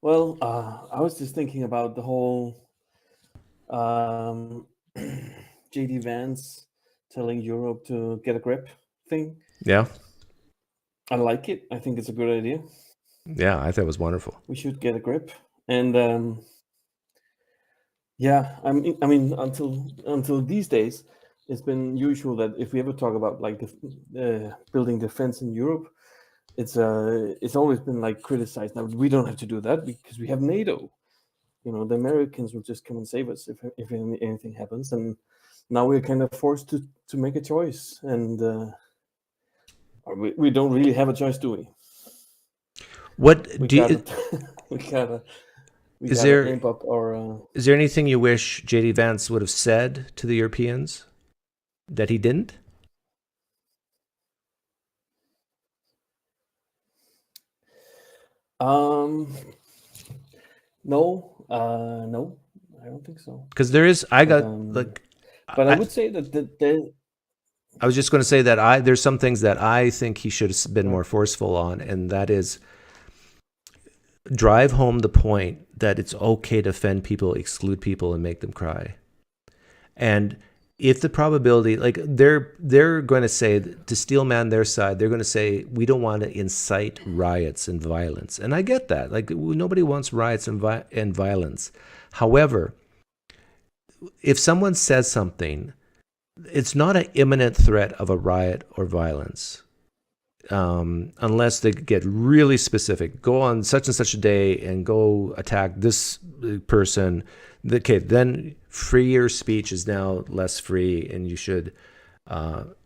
well, I was just thinking about the whole JD Vance telling Europe to get a grip thing. Yeah, I like it. I think it's a good idea. yeah, I thought it was wonderful. We should get a grip. And yeah, I mean, until these days, it's been usual that if we ever talk about like the building defense in Europe, it's always been like criticized. Now we don't have to do that because we have NATO. You know, the Americans will just come and save us if anything happens. And now we're kind of forced to make a choice, and we don't really have a choice, do we? What We do you, gotta is there amp up our. is there anything you wish JD Vance would have said to the Europeans that he didn't? No, no, I don't think so. Because there is, I got But I would say that there. I was just going to say that there's some things that I think he should have been more forceful on, and that is drive home the point that it's okay to offend people, exclude people, and make them cry. And if the probability, like they're going to say, to steel man their side, they're going to say, we don't want to incite riots and violence. And I get that. Like, nobody wants riots and violence. However, if someone says something, it's not an imminent threat of a riot or violence. Unless they get really specific, go on such and such a day and go attack this person. Okay, then freer speech is now less free, and you should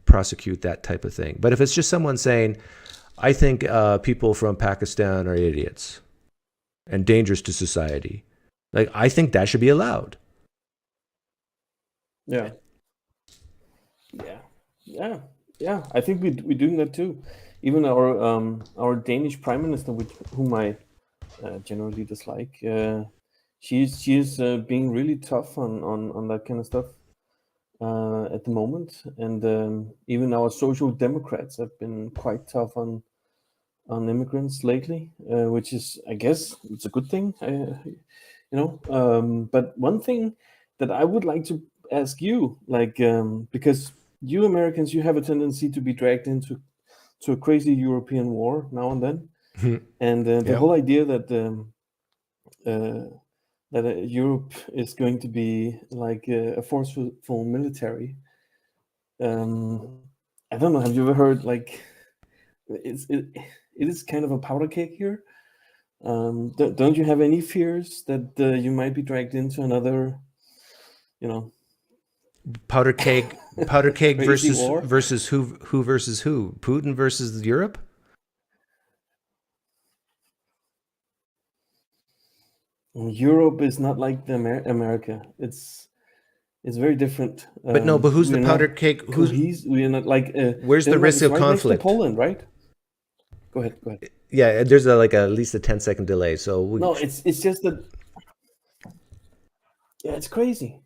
prosecute that type of thing. But if it's just someone saying, I think people from Pakistan are idiots and dangerous to society, like, I think that should be allowed. Yeah. I think we're doing that too. Even our Danish Prime Minister, whom I generally dislike, she's being really tough on that kind of stuff at the moment. And even our Social Democrats have been quite tough on immigrants lately, which is, I guess, it's a good thing. But one thing that I would like to ask you, like, because you Americans, you have a tendency to be dragged into a crazy European war now and then, and the whole idea that Europe is going to be like a forceful military. I don't know. Have you ever heard, like, it is kind of a powder keg here? Don't you have any fears that you might be dragged into another, Powder keg versus war? versus who versus who? Putin versus Europe? Europe is not like the America. It's very different. But who's the powder keg? We are not like. Where's the risk of right conflict? Next to Poland, right? Go ahead. Yeah, there's at least a 10-second delay. So no, it's just that. Yeah, it's crazy.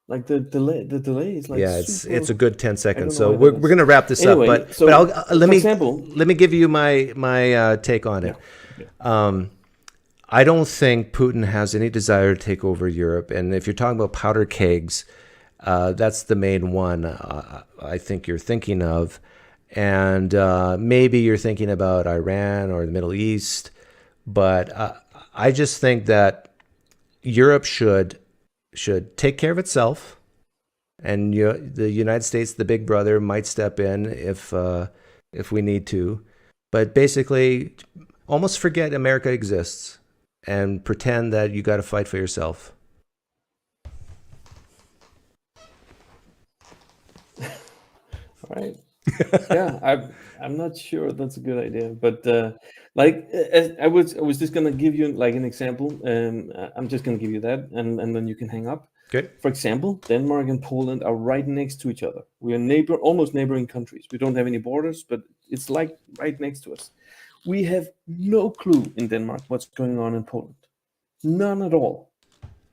Like the delay is like Yeah, super, it's a good 10 I don't seconds. know So why we're that is. going to wrap this Anyway, up, so, but let for me example, let me give you my take on it. I don't think Putin has any desire to take over Europe. And if you're talking about powder kegs, that's the main one I think you're thinking of. And maybe you're thinking about Iran or the Middle East. But I just think that Europe should take care of itself. And the United States, the big brother, might step in if we need to. But basically, almost forget America exists and pretend that you got to fight for yourself. All right. Yeah, I'm not sure that's a good idea, but I was just gonna give you like an example. I'm just gonna give you that, and then you can hang up. Good. For example, Denmark and Poland are right next to each other. We are almost neighboring countries. We don't have any borders, but it's like right next to us. We have no clue in Denmark what's going on in Poland. None at all.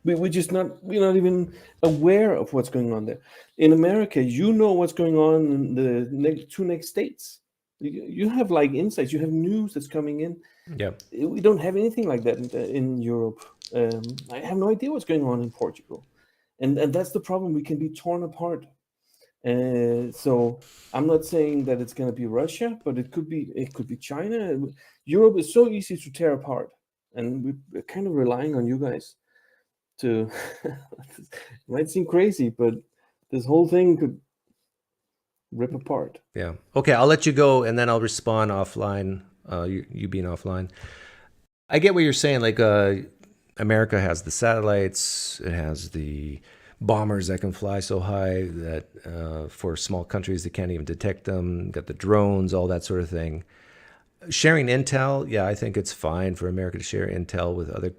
We're not even aware of what's going on there. In America, you know what's going on in the two next states. You have like insights. You have news that's coming in. Yeah. We don't have anything like that in Europe. I have no idea what's going on in Portugal. And that's the problem. We can be torn apart. So I'm not saying that it's going to be Russia, but it could be China. Europe is so easy to tear apart, and we're kind of relying on you guys to. It might seem crazy, but this whole thing could rip apart. Yeah. Okay, I'll let you go, and then I'll respond offline. You being offline. I get what you're saying. Like, America has the satellites. It has the bombers that can fly so high that for small countries they can't even detect them. Got the drones, all that sort of thing. Sharing intel, yeah, I think it's fine for America to share intel with other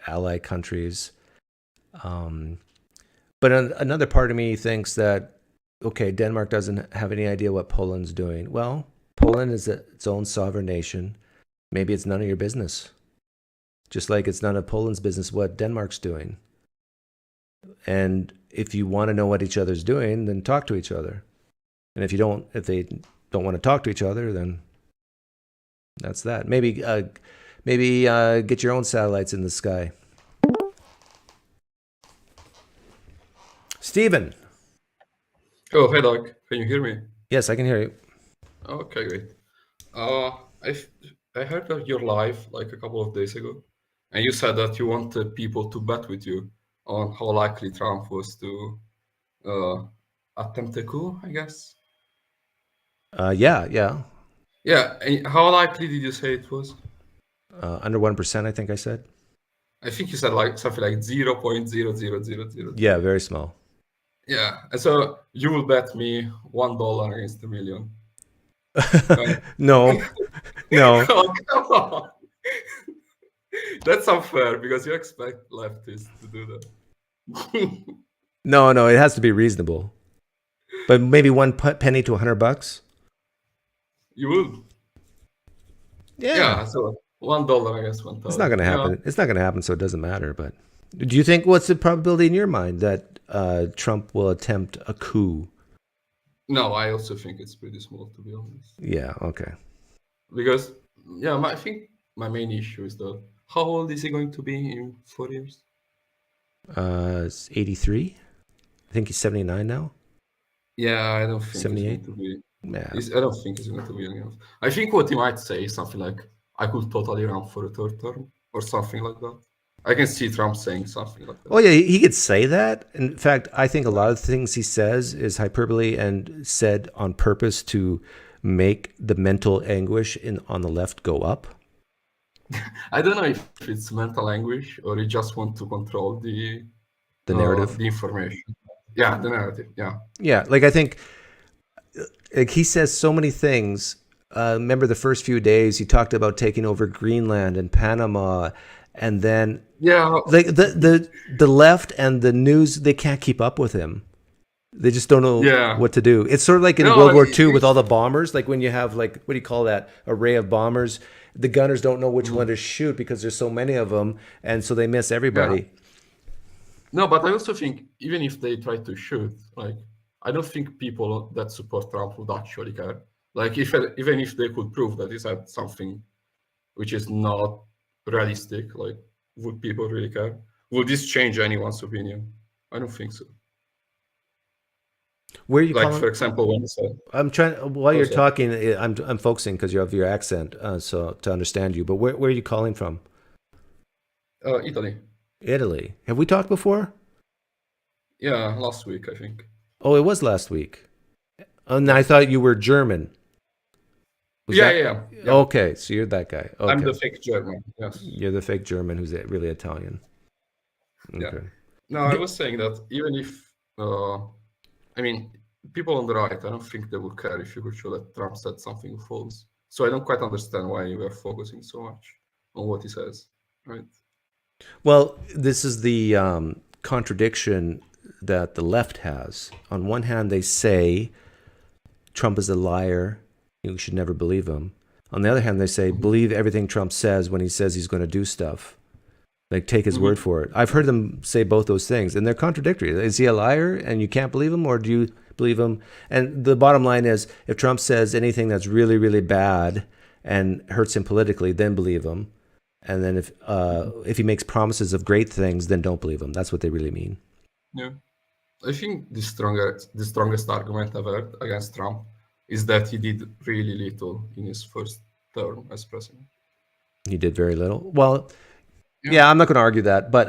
ally countries. But another part of me thinks that, okay, Denmark doesn't have any idea what Poland's doing. Well, Poland is its own sovereign nation. Maybe it's none of your business. Just like it's none of Poland's business what Denmark's doing. And if you want to know what each other's doing, then talk to each other. And if they don't want to talk to each other, then that's that. Maybe get your own satellites in the sky. Stephen. Oh, hey Doc, can you hear me? Yes, I can hear you. Okay, great. I heard of your live like a couple of days ago, and you said that you wanted people to bet with you on how likely Trump was to attempt a coup, I guess. Yeah. Yeah, and how likely did you say it was? Under 1%, I think I said. I think you said like something like 0.0000. Yeah, very small. Yeah, and so you will bet me $1 against $1 million. No. Oh, come on. That's unfair because you expect leftists to do that. No, it has to be reasonable. But maybe one penny to $100. You would. Yeah. So $1, I guess. $1. It's not going to happen. Yeah. It's not going to happen, so it doesn't matter. But do you think what's the probability in your mind that Trump will attempt a coup? No, I also think it's pretty small, to be honest. Yeah. Okay. Because I think my main issue is that how old is he going to be in 4 years? 83. I think he's 79 now. Yeah, I don't think 78. He's going to be. Yeah. I don't think he's going to be young enough. I think what he might say is something like, "I could totally run for a third term" or something like that. I can see Trump saying something like that. Oh yeah, he could say that. In fact, I think a lot of the things he says is hyperbole and said on purpose to make the mental anguish on the left go up. I don't know if it's mental anguish or he just want to control the narrative, the information. Yeah, the narrative. Yeah. Yeah, like I think, like he says so many things. Remember the first few days he talked about taking over Greenland and Panama, and then like the left and the news, they can't keep up with him. They just don't know what to do. It's sort of like in World War II with all the bombers. Like when you have like, what do you call that? Array of bombers. The gunners don't know which one to shoot because there's so many of them, and so they miss everybody. No, but I also think even if they try to shoot, like, I don't think people that support Trump would actually care. Like, even if they could prove that he said something which is not realistic, like, would people really care? Would this change anyone's opinion? I don't think so. Where are you Like, calling? for example, when I said, I'm trying while you're sorry. talking. I'm focusing because you have your accent, so to understand you. But where are you calling from? Italy. Italy. Have we talked before? Yeah, last week, I think. Oh, it was last week. And I thought you were German. Was Yeah, that- yeah. Okay, so you're that guy. Okay. I'm the fake German. Yes. You're the fake German who's really Italian. Yeah. Okay. No, I was saying that even if, I mean, people on the right, I don't think they would care if you could show that Trump said something false. So I don't quite understand why you are focusing so much on what he says, right? Well, this is the contradiction that the left has. On one hand, they say Trump is a liar. You should never believe him. On the other hand, they say believe everything Trump says when he says he's going to do stuff. Like, take his word for it. I've heard them say both those things, and they're contradictory. Is he a liar and you can't believe him, or do you believe him? And the bottom line is, if Trump says anything that's really, really bad and hurts him politically, then believe him. And then if he makes promises of great things, then don't believe him. That's what they really mean. Yeah. I think the strongest argument I've heard against Trump is that he did really little in his first term as president. He did very little. Well, yeah, I'm not going to argue that, but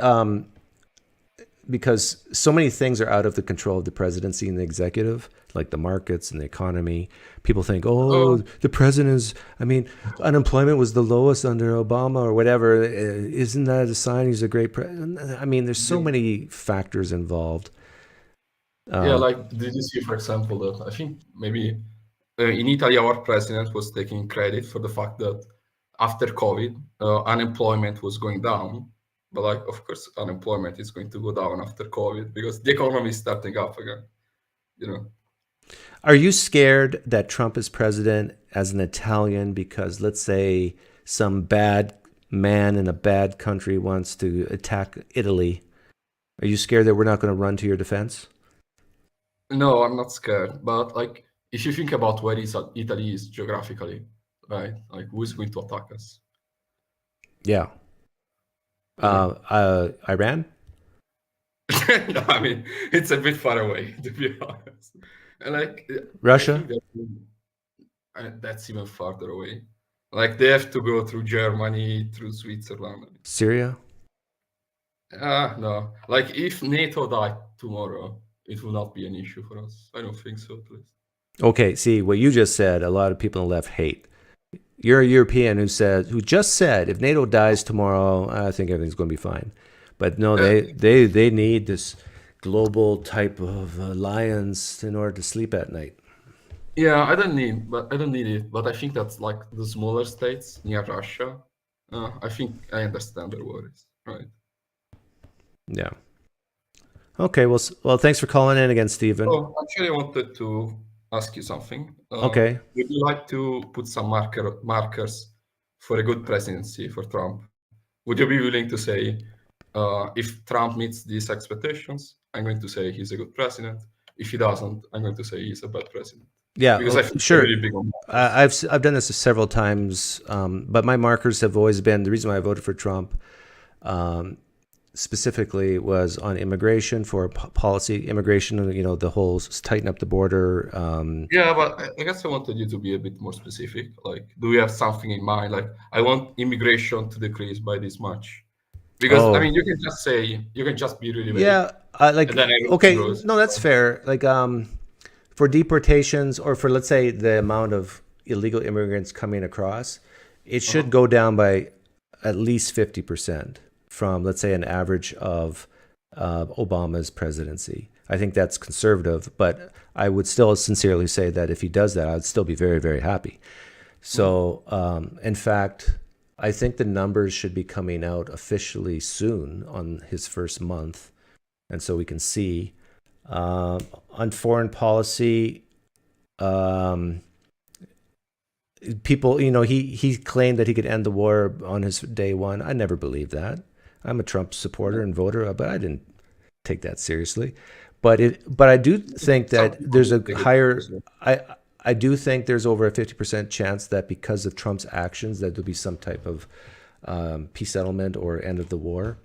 because so many things are out of the control of the presidency and the executive, like the markets and the economy. People think, the president's, unemployment was the lowest under Obama or whatever. Isn't that a sign he's a great president? I mean, there's so many factors involved. Yeah, like, did you see, for example, that I think maybe in Italy, our president was taking credit for the fact that after COVID, unemployment was going down. But, like, of course, unemployment is going to go down after COVID because the economy is starting up again, you know. Are you scared that Trump is president as an Italian because, let's say, some bad man in a bad country wants to attack Italy? Are you scared that we're not going to run to your defense? No, I'm not scared. But, like, if you think about where Italy is geographically, right? Like, who is going to attack us? Yeah. Iran? No, I mean, it's a bit far away, to be honest. And, like, Russia? That's even farther away. Like, they have to go through Germany, through Switzerland. Syria? No. Like, if NATO died tomorrow, it will not be an issue for us. I don't think so, at least. Okay, see, what you just said, a lot of people on the left hate. You're a European who just said, if NATO dies tomorrow, I think everything's going to be fine. But no, they need this global type of alliance in order to sleep at night. Yeah, I don't need it. But I think that's like the smaller states near Russia. I think I understand their worries, right? Yeah. Okay. Well, thanks for calling in again, Stephen. Oh, actually, I wanted to ask you something. Okay. Would you like to put some markers for a good presidency for Trump? Would you be willing to say, if Trump meets these expectations, I'm going to say he's a good president. If he doesn't, I'm going to say he's a bad president. Yeah, because I feel sure. really big on I've done this several times, but my markers have always been the reason why I voted for Trump. Specifically was on immigration for policy immigration, the whole tighten up the border. Yeah, but I guess I wanted you to be a bit more specific. Like, do we have something in mind? Like, I want immigration to decrease by this much. Because, I mean, you can just say, you can just be really vague. Yeah, no, that's fair. Like, for deportations or for, let's say, the amount of illegal immigrants coming across, it should go down by at least 50%. From, let's say, an average of Obama's presidency. I think that's conservative, but I would still sincerely say that if he does that, I'd still be very, very happy. So, in fact, I think the numbers should be coming out officially soon on his first month, and so we can see. On foreign policy, people, he claimed that he could end the war on his day one. I never believed that. I'm a Trump supporter and voter, but I didn't take that seriously. But I do think that there's a higher. I do think there's over a 50% chance that because of Trump's actions, that there'll be some type of peace settlement or end of the war.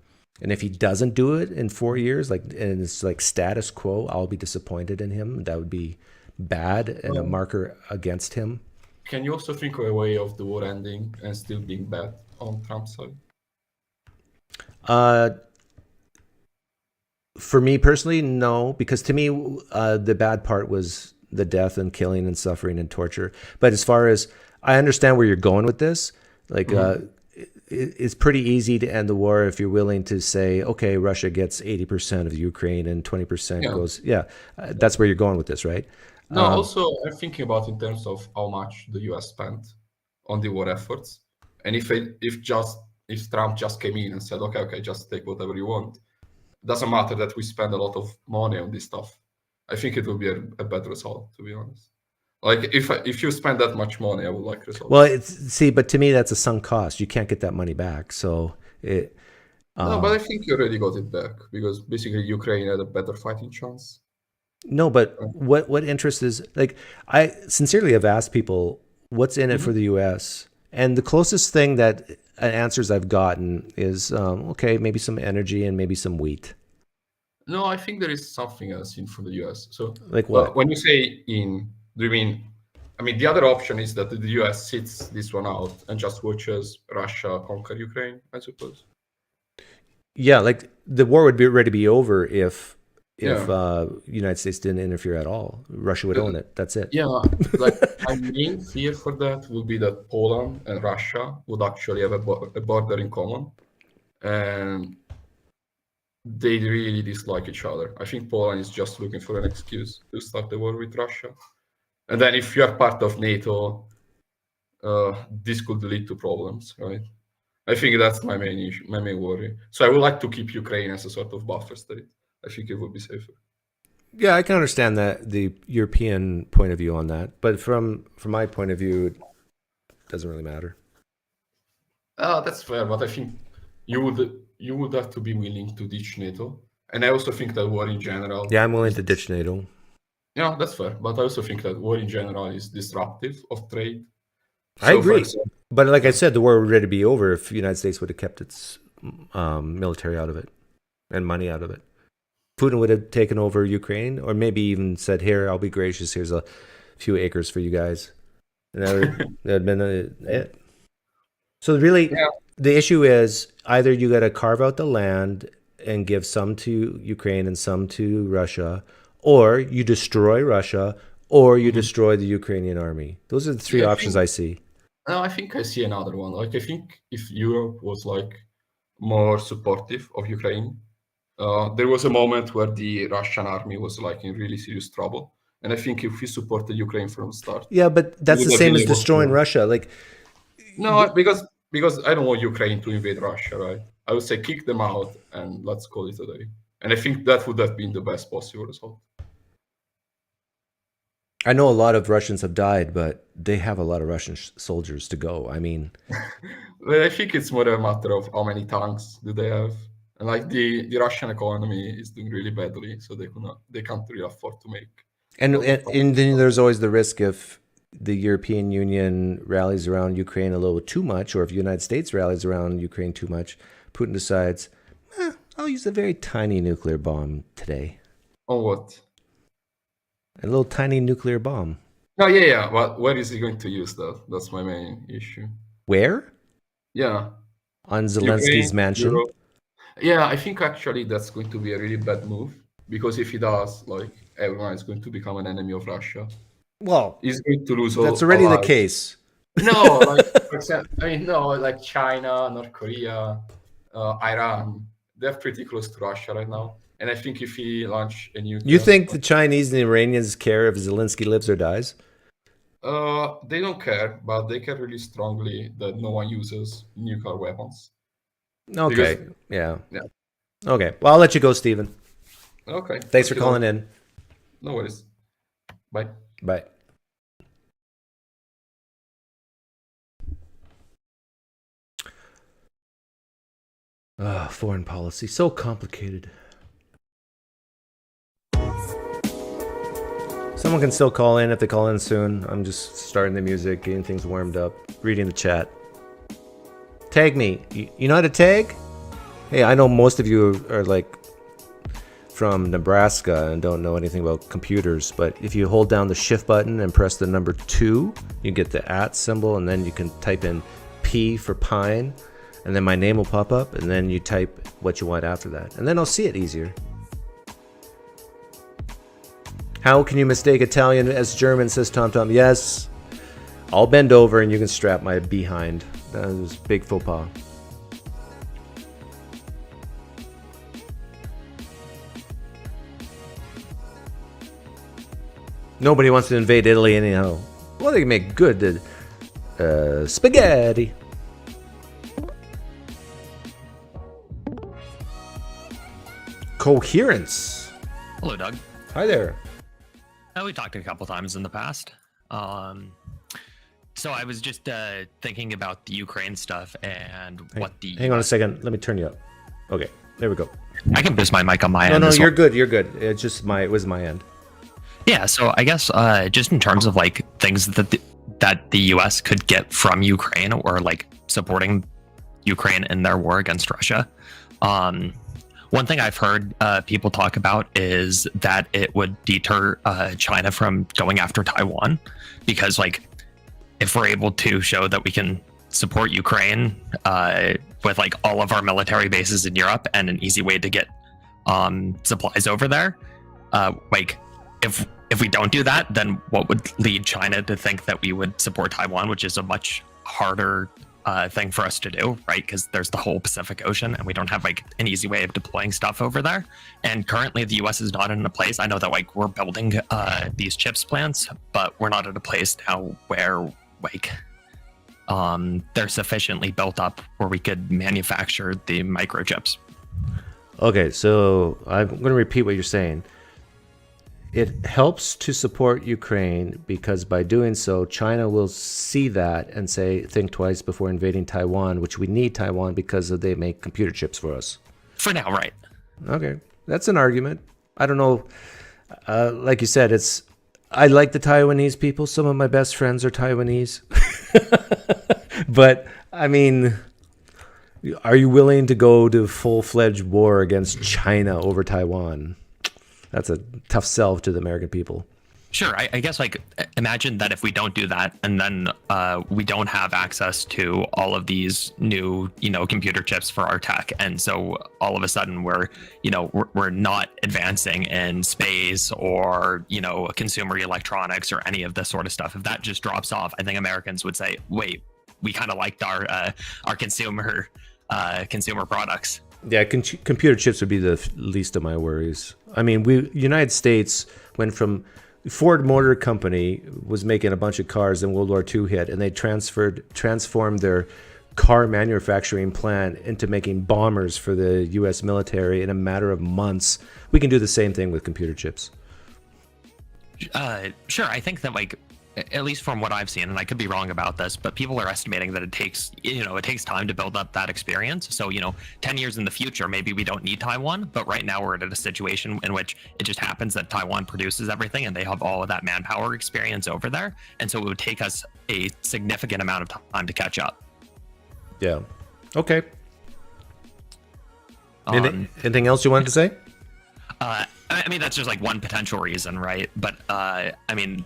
And if he doesn't do it in 4 years, and it's like status quo, I'll be disappointed in him. That would be bad and a marker against him. Can you also think of a way of the war ending and still being bad on Trump's side? For me personally, no, because to me, the bad part was the death and killing and suffering and torture. But as far as I understand where you're going with this, like, it's pretty easy to end the war if you're willing to say, okay, Russia gets 80% of Ukraine and 20% goes. Yeah, that's where you're going with this, right? No, also I'm thinking about in terms of how much the US spent on the war efforts. And if Trump just came in and said, okay, just take whatever you want, doesn't matter that we spend a lot of money on this stuff. I think it will be a better result, to be honest. Like if you spend that much money, I would like results. Well, but to me that's a sunk cost. You can't get that money back. So it. No, but I think you already got it back because basically Ukraine had a better fighting chance. No, but what interest is like? I sincerely have asked people what's in it for the U.S. and the closest thing that answers I've gotten is okay, maybe some energy and maybe some wheat. No, I think there is something else in for the U.S. So like what? When you say in. Do you mean? I mean, the other option is that the US sits this one out and just watches Russia conquer Ukraine, I suppose. Yeah, like the war would be ready to be over if United States didn't interfere at all. Russia would own it. That's it. Yeah, like my main fear for that would be that Poland and Russia would actually have a border in common, and they really dislike each other. I think Poland is just looking for an excuse to start the war with Russia. And then if you are part of NATO, this could lead to problems, right? I think that's my main issue, my main worry. So I would like to keep Ukraine as a sort of buffer state. I think it would be safer. Yeah, I can understand that the European point of view on that, but from my point of view, it doesn't really matter. That's fair, but I think you would have to be willing to ditch NATO, and I also think that war in general. Yeah, I'm willing to ditch NATO. Yeah, that's fair. But I also think that war in general is disruptive of trade. I agree. But like I said, the war would already be over if the United States would have kept its military out of it and money out of it. Putin would have taken over Ukraine or maybe even said, here, I'll be gracious. Here's a few acres for you guys. And that would have been it. So really, the issue is either you got to carve out the land and give some to Ukraine and some to Russia, or you destroy Russia, or you destroy the Ukrainian army. Those are the three options I see. No, I think I see another one. Like, I think if Europe was like more supportive of Ukraine, there was a moment where the Russian army was like in really serious trouble. And I think if we supported Ukraine from the start. Yeah, but that's the same as destroying Russia. Like, no, because I don't want Ukraine to invade Russia, right? I would say kick them out and let's call it a day. And I think that would have been the best possible result. I know a lot of Russians have died, but they have a lot of Russian soldiers to go. I mean, well, I think it's more a matter of how many tanks do they have, and like the Russian economy is doing really badly, so they can't really afford to make. And then there's always the risk if the European Union rallies around Ukraine a little too much, or if the United States rallies around Ukraine too much, Putin decides, I'll use a very tiny nuclear bomb today. On what? A little tiny nuclear bomb. Oh, yeah. But where is he going to use that? That's my main issue. Where? Yeah. On Zelensky's mansion? Europe. Yeah, I think actually that's going to be a really bad move. Because if he does, like, everyone is going to become an enemy of Russia. Well, he's going to lose all. That's already the case. No, like, for example, like China, North Korea, Iran, they're pretty close to Russia right now. And I think if he launched a nuclear... You think the Chinese and the Iranians care if Zelensky lives or dies? They don't care, but they care really strongly that no one uses nuclear weapons. Okay, yeah. Okay, well, I'll let you go, Stephen. Okay. Thanks for calling in. No worries. Bye. Bye. Foreign policy, so complicated. Someone can still call in if they call in soon. I'm just starting the music, getting things warmed up, reading the chat. Tag me. You know how to tag? Hey, I know most of you are like from Nebraska and don't know anything about computers, but if you hold down the shift button and press the number 2, you get the @ symbol, and then you can type in P for Pine, and then my name will pop up, and then you type what you want after that, and then I'll see it easier. How can you mistake Italian as German, says TomTom. Yes, I'll bend over and you can strap my behind. That was a big faux pas. Nobody wants to invade Italy anyhow. Well, they can make good spaghetti. Coherence. Hello, Doug. Hi there. We talked a couple times in the past. So I was just thinking about the Ukraine stuff and what the... Hang on a second. Let me turn you up. Okay, there we go. I can boost my mic on my end. No, as you're well. good. You're good. It's just it was my end. Yeah, so I guess just in terms of like things that the U.S. could get from Ukraine or like supporting Ukraine in their war against Russia. One thing I've heard people talk about is that it would deter China from going after Taiwan, because like if we're able to show that we can support Ukraine with like all of our military bases in Europe and an easy way to get supplies over there, like if we don't do that, then what would lead China to think that we would support Taiwan, which is a much harder thing for us to do, right? Because there's the whole Pacific Ocean and we don't have like an easy way of deploying stuff over there. And currently the US is not in a place, I know that like we're building these chips plants, but we're not at a place now where like they're sufficiently built up where we could manufacture the microchips. Okay, so I'm going to repeat what you're saying. It helps to support Ukraine because by doing so, China will see that and say, think twice before invading Taiwan, which we need Taiwan because they make computer chips for us. For now, right. Okay, that's an argument. I don't know. Like you said, I like the Taiwanese people. Some of my best friends are Taiwanese. But, I mean, are you willing to go to full-fledged war against China over Taiwan? That's a tough sell to the American people. Sure. I guess like imagine that if we don't do that and then we don't have access to all of these new, computer chips for our tech. And so all of a sudden we're not advancing in space or, consumer electronics or any of this sort of stuff. If that just drops off, I think Americans would say, wait, we kind of liked our consumer products. Yeah, computer chips would be the least of my worries. I mean, United States went from Ford Motor Company was making a bunch of cars and World War II hit, and they transformed their car manufacturing plant into making bombers for the U.S. military in a matter of months. We can do the same thing with computer chips. Sure. I think that like, at least from what I've seen, and I could be wrong about this, but people are estimating that it takes time to build up that experience. So, 10 years in the future, maybe we don't need Taiwan, but right now we're at a situation in which it just happens that Taiwan produces everything and they have all of that manpower experience over there. And so it would take us a significant amount of time to catch up. Yeah. Okay. Anything else you wanted to say? I mean, that's just like one potential reason, right? But I mean,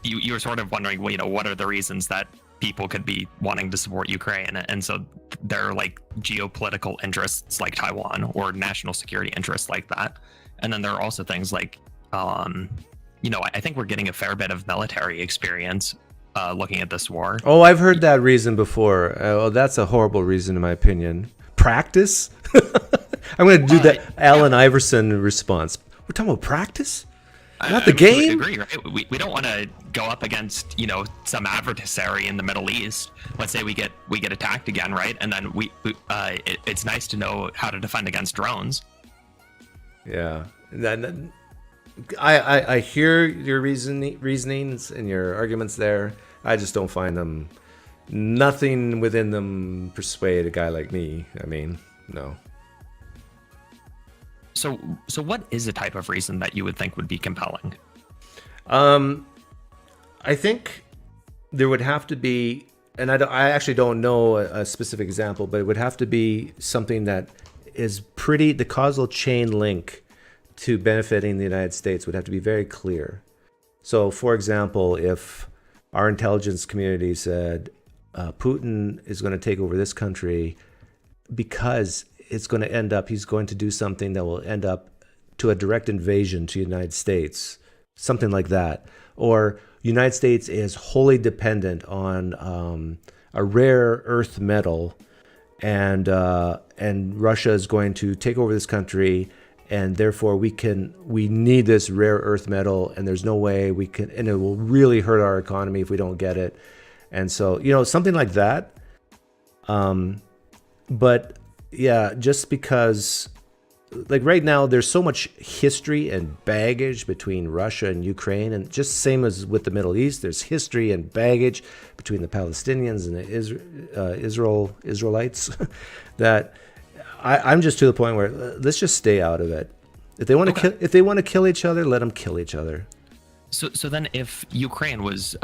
you were sort of wondering, well, what are the reasons that people could be wanting to support Ukraine? And so there are like geopolitical interests like Taiwan or national security interests like that. And then there are also things like, I think we're getting a fair bit of military experience looking at this war. Oh, I've heard that reason before. Oh, that's a horrible reason in my opinion. Practice? I'm going to do that Allen Iverson response. We're talking about practice? Not the game? I agree, right? We don't want to go up against, some adversary in the Middle East. Let's say we get attacked again, right? And then it's nice to know how to defend against drones. Yeah. I hear your reasonings and your arguments there. I just don't find them, nothing within them persuade a guy like me. I mean, no. So what is a type of reason that you would think would be compelling? I think there would have to be, and I actually don't know a specific example, but it would have to be something that is the causal chain link to benefiting the United States would have to be very clear. So, for example, if our intelligence community said Putin is going to take over this country because it's going to end up, he's going to do something that will end up to a direct invasion to the United States, something like that. Or United States is wholly dependent on a rare earth metal, and Russia is going to take over this country, and therefore we need this rare earth metal, and there's no way we can, and it will really hurt our economy if we don't get it. And so, something like that. But yeah, just because, like right now, there's so much history and baggage between Russia and Ukraine, and just same as with the Middle East, there's history and baggage between the Palestinians and the Israelites that I'm just to the point where let's just stay out of it. If they want to kill each other, let them kill each other. So then if Ukraine was,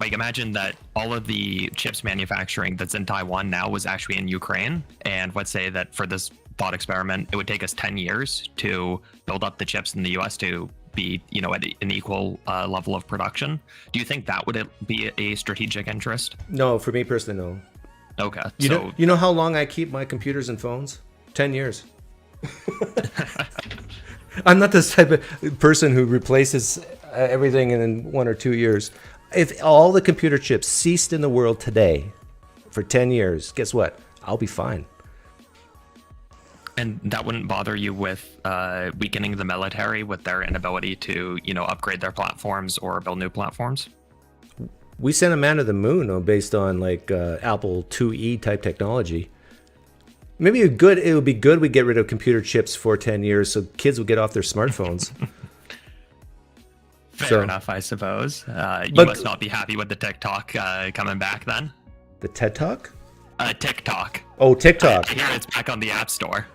like imagine that all of the chips manufacturing that's in Taiwan now was actually in Ukraine, and let's say that for this thought experiment, it would take us 10 years to build up the chips in the US to be, at an equal level of production. Do you think that would be a strategic interest? No, for me personally, no. Okay. You know how long I keep my computers and phones? 10 years. I'm not this type of person who replaces everything in 1 or 2 years. If all the computer chips ceased in the world today for 10 years, guess what? I'll be fine. And that wouldn't bother you with weakening the military with their inability to, upgrade their platforms or build new platforms? We sent a man to the moon based on like Apple IIe type technology. Maybe it would be good we get rid of computer chips for 10 years so kids would get off their smartphones. Fair enough, I suppose. You must not be happy with the TikTok coming back then. The TED Talk? TikTok. Oh, TikTok. I hear it's back on the App Store.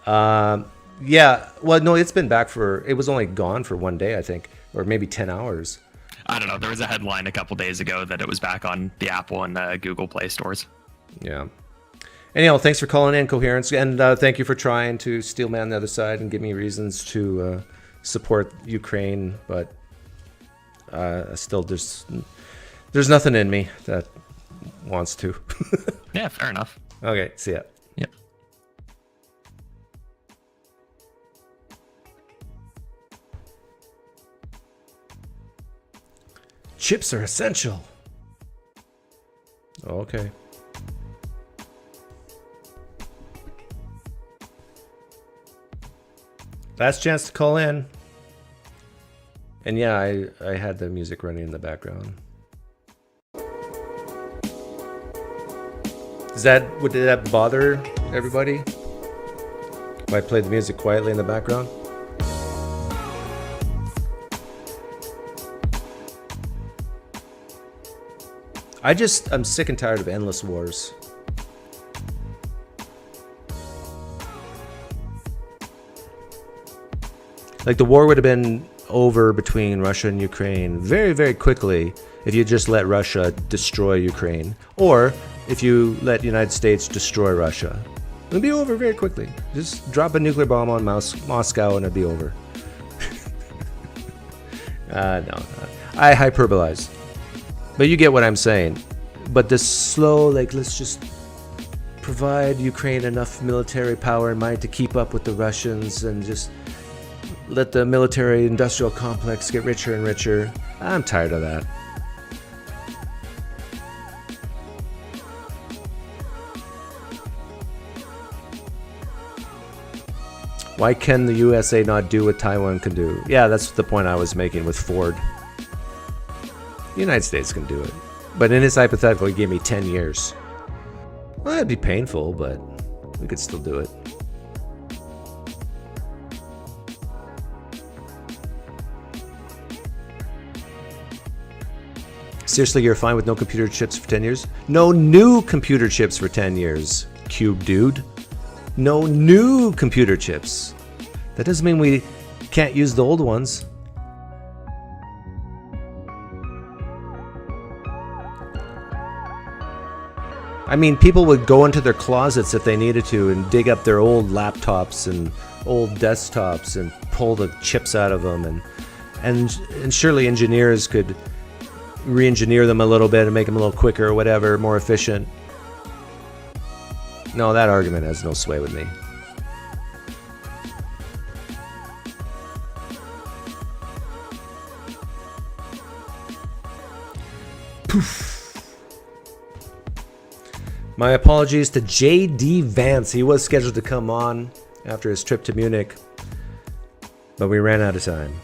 Yeah. Well, no, it's been back it was only gone for 1 day, I think, or maybe 10 hours. I don't know. There was a headline a couple days ago that it was back on the Apple and Google Play stores. Yeah. Anyhow, thanks for calling in, Coherence, and thank you for trying to steel man the other side and give me reasons to support Ukraine, but still there's nothing in me that wants to. Yeah, fair enough. Okay, see ya. Yeah. Chips are essential. Okay. Last chance to call in. And yeah, I had the music running in the background. Did that bother everybody? If I played the music quietly in the background? I'm sick and tired of endless wars. Like the war would have been over between Russia and Ukraine very, very quickly if you just let Russia destroy Ukraine, or if you let the United States destroy Russia. It'd be over very quickly. Just drop a nuclear bomb on Moscow and it'd be over. No, I hyperbolize. But you get what I'm saying. But this slow, let's just provide Ukraine enough military power and might to keep up with the Russians and just let the military industrial complex get richer and richer. I'm tired of that. Why can the USA not do what Taiwan can do? Yeah, that's the point I was making with Ford. The United States can do it. But in his hypothetical, he gave me 10 years. Well, that'd be painful, but we could still do it. Seriously, you're fine with no computer chips for 10 years? No new computer chips for 10 years, Cube Dude. No new computer chips. That doesn't mean we can't use the old ones. I mean, people would go into their closets if they needed to and dig up their old laptops and old desktops and pull the chips out of them, and surely engineers could re-engineer them a little bit and make them a little quicker or whatever, more efficient. No, that argument has no sway with me. Poof. My apologies to J.D. Vance. He was scheduled to come on after his trip to Munich, but we ran out of time.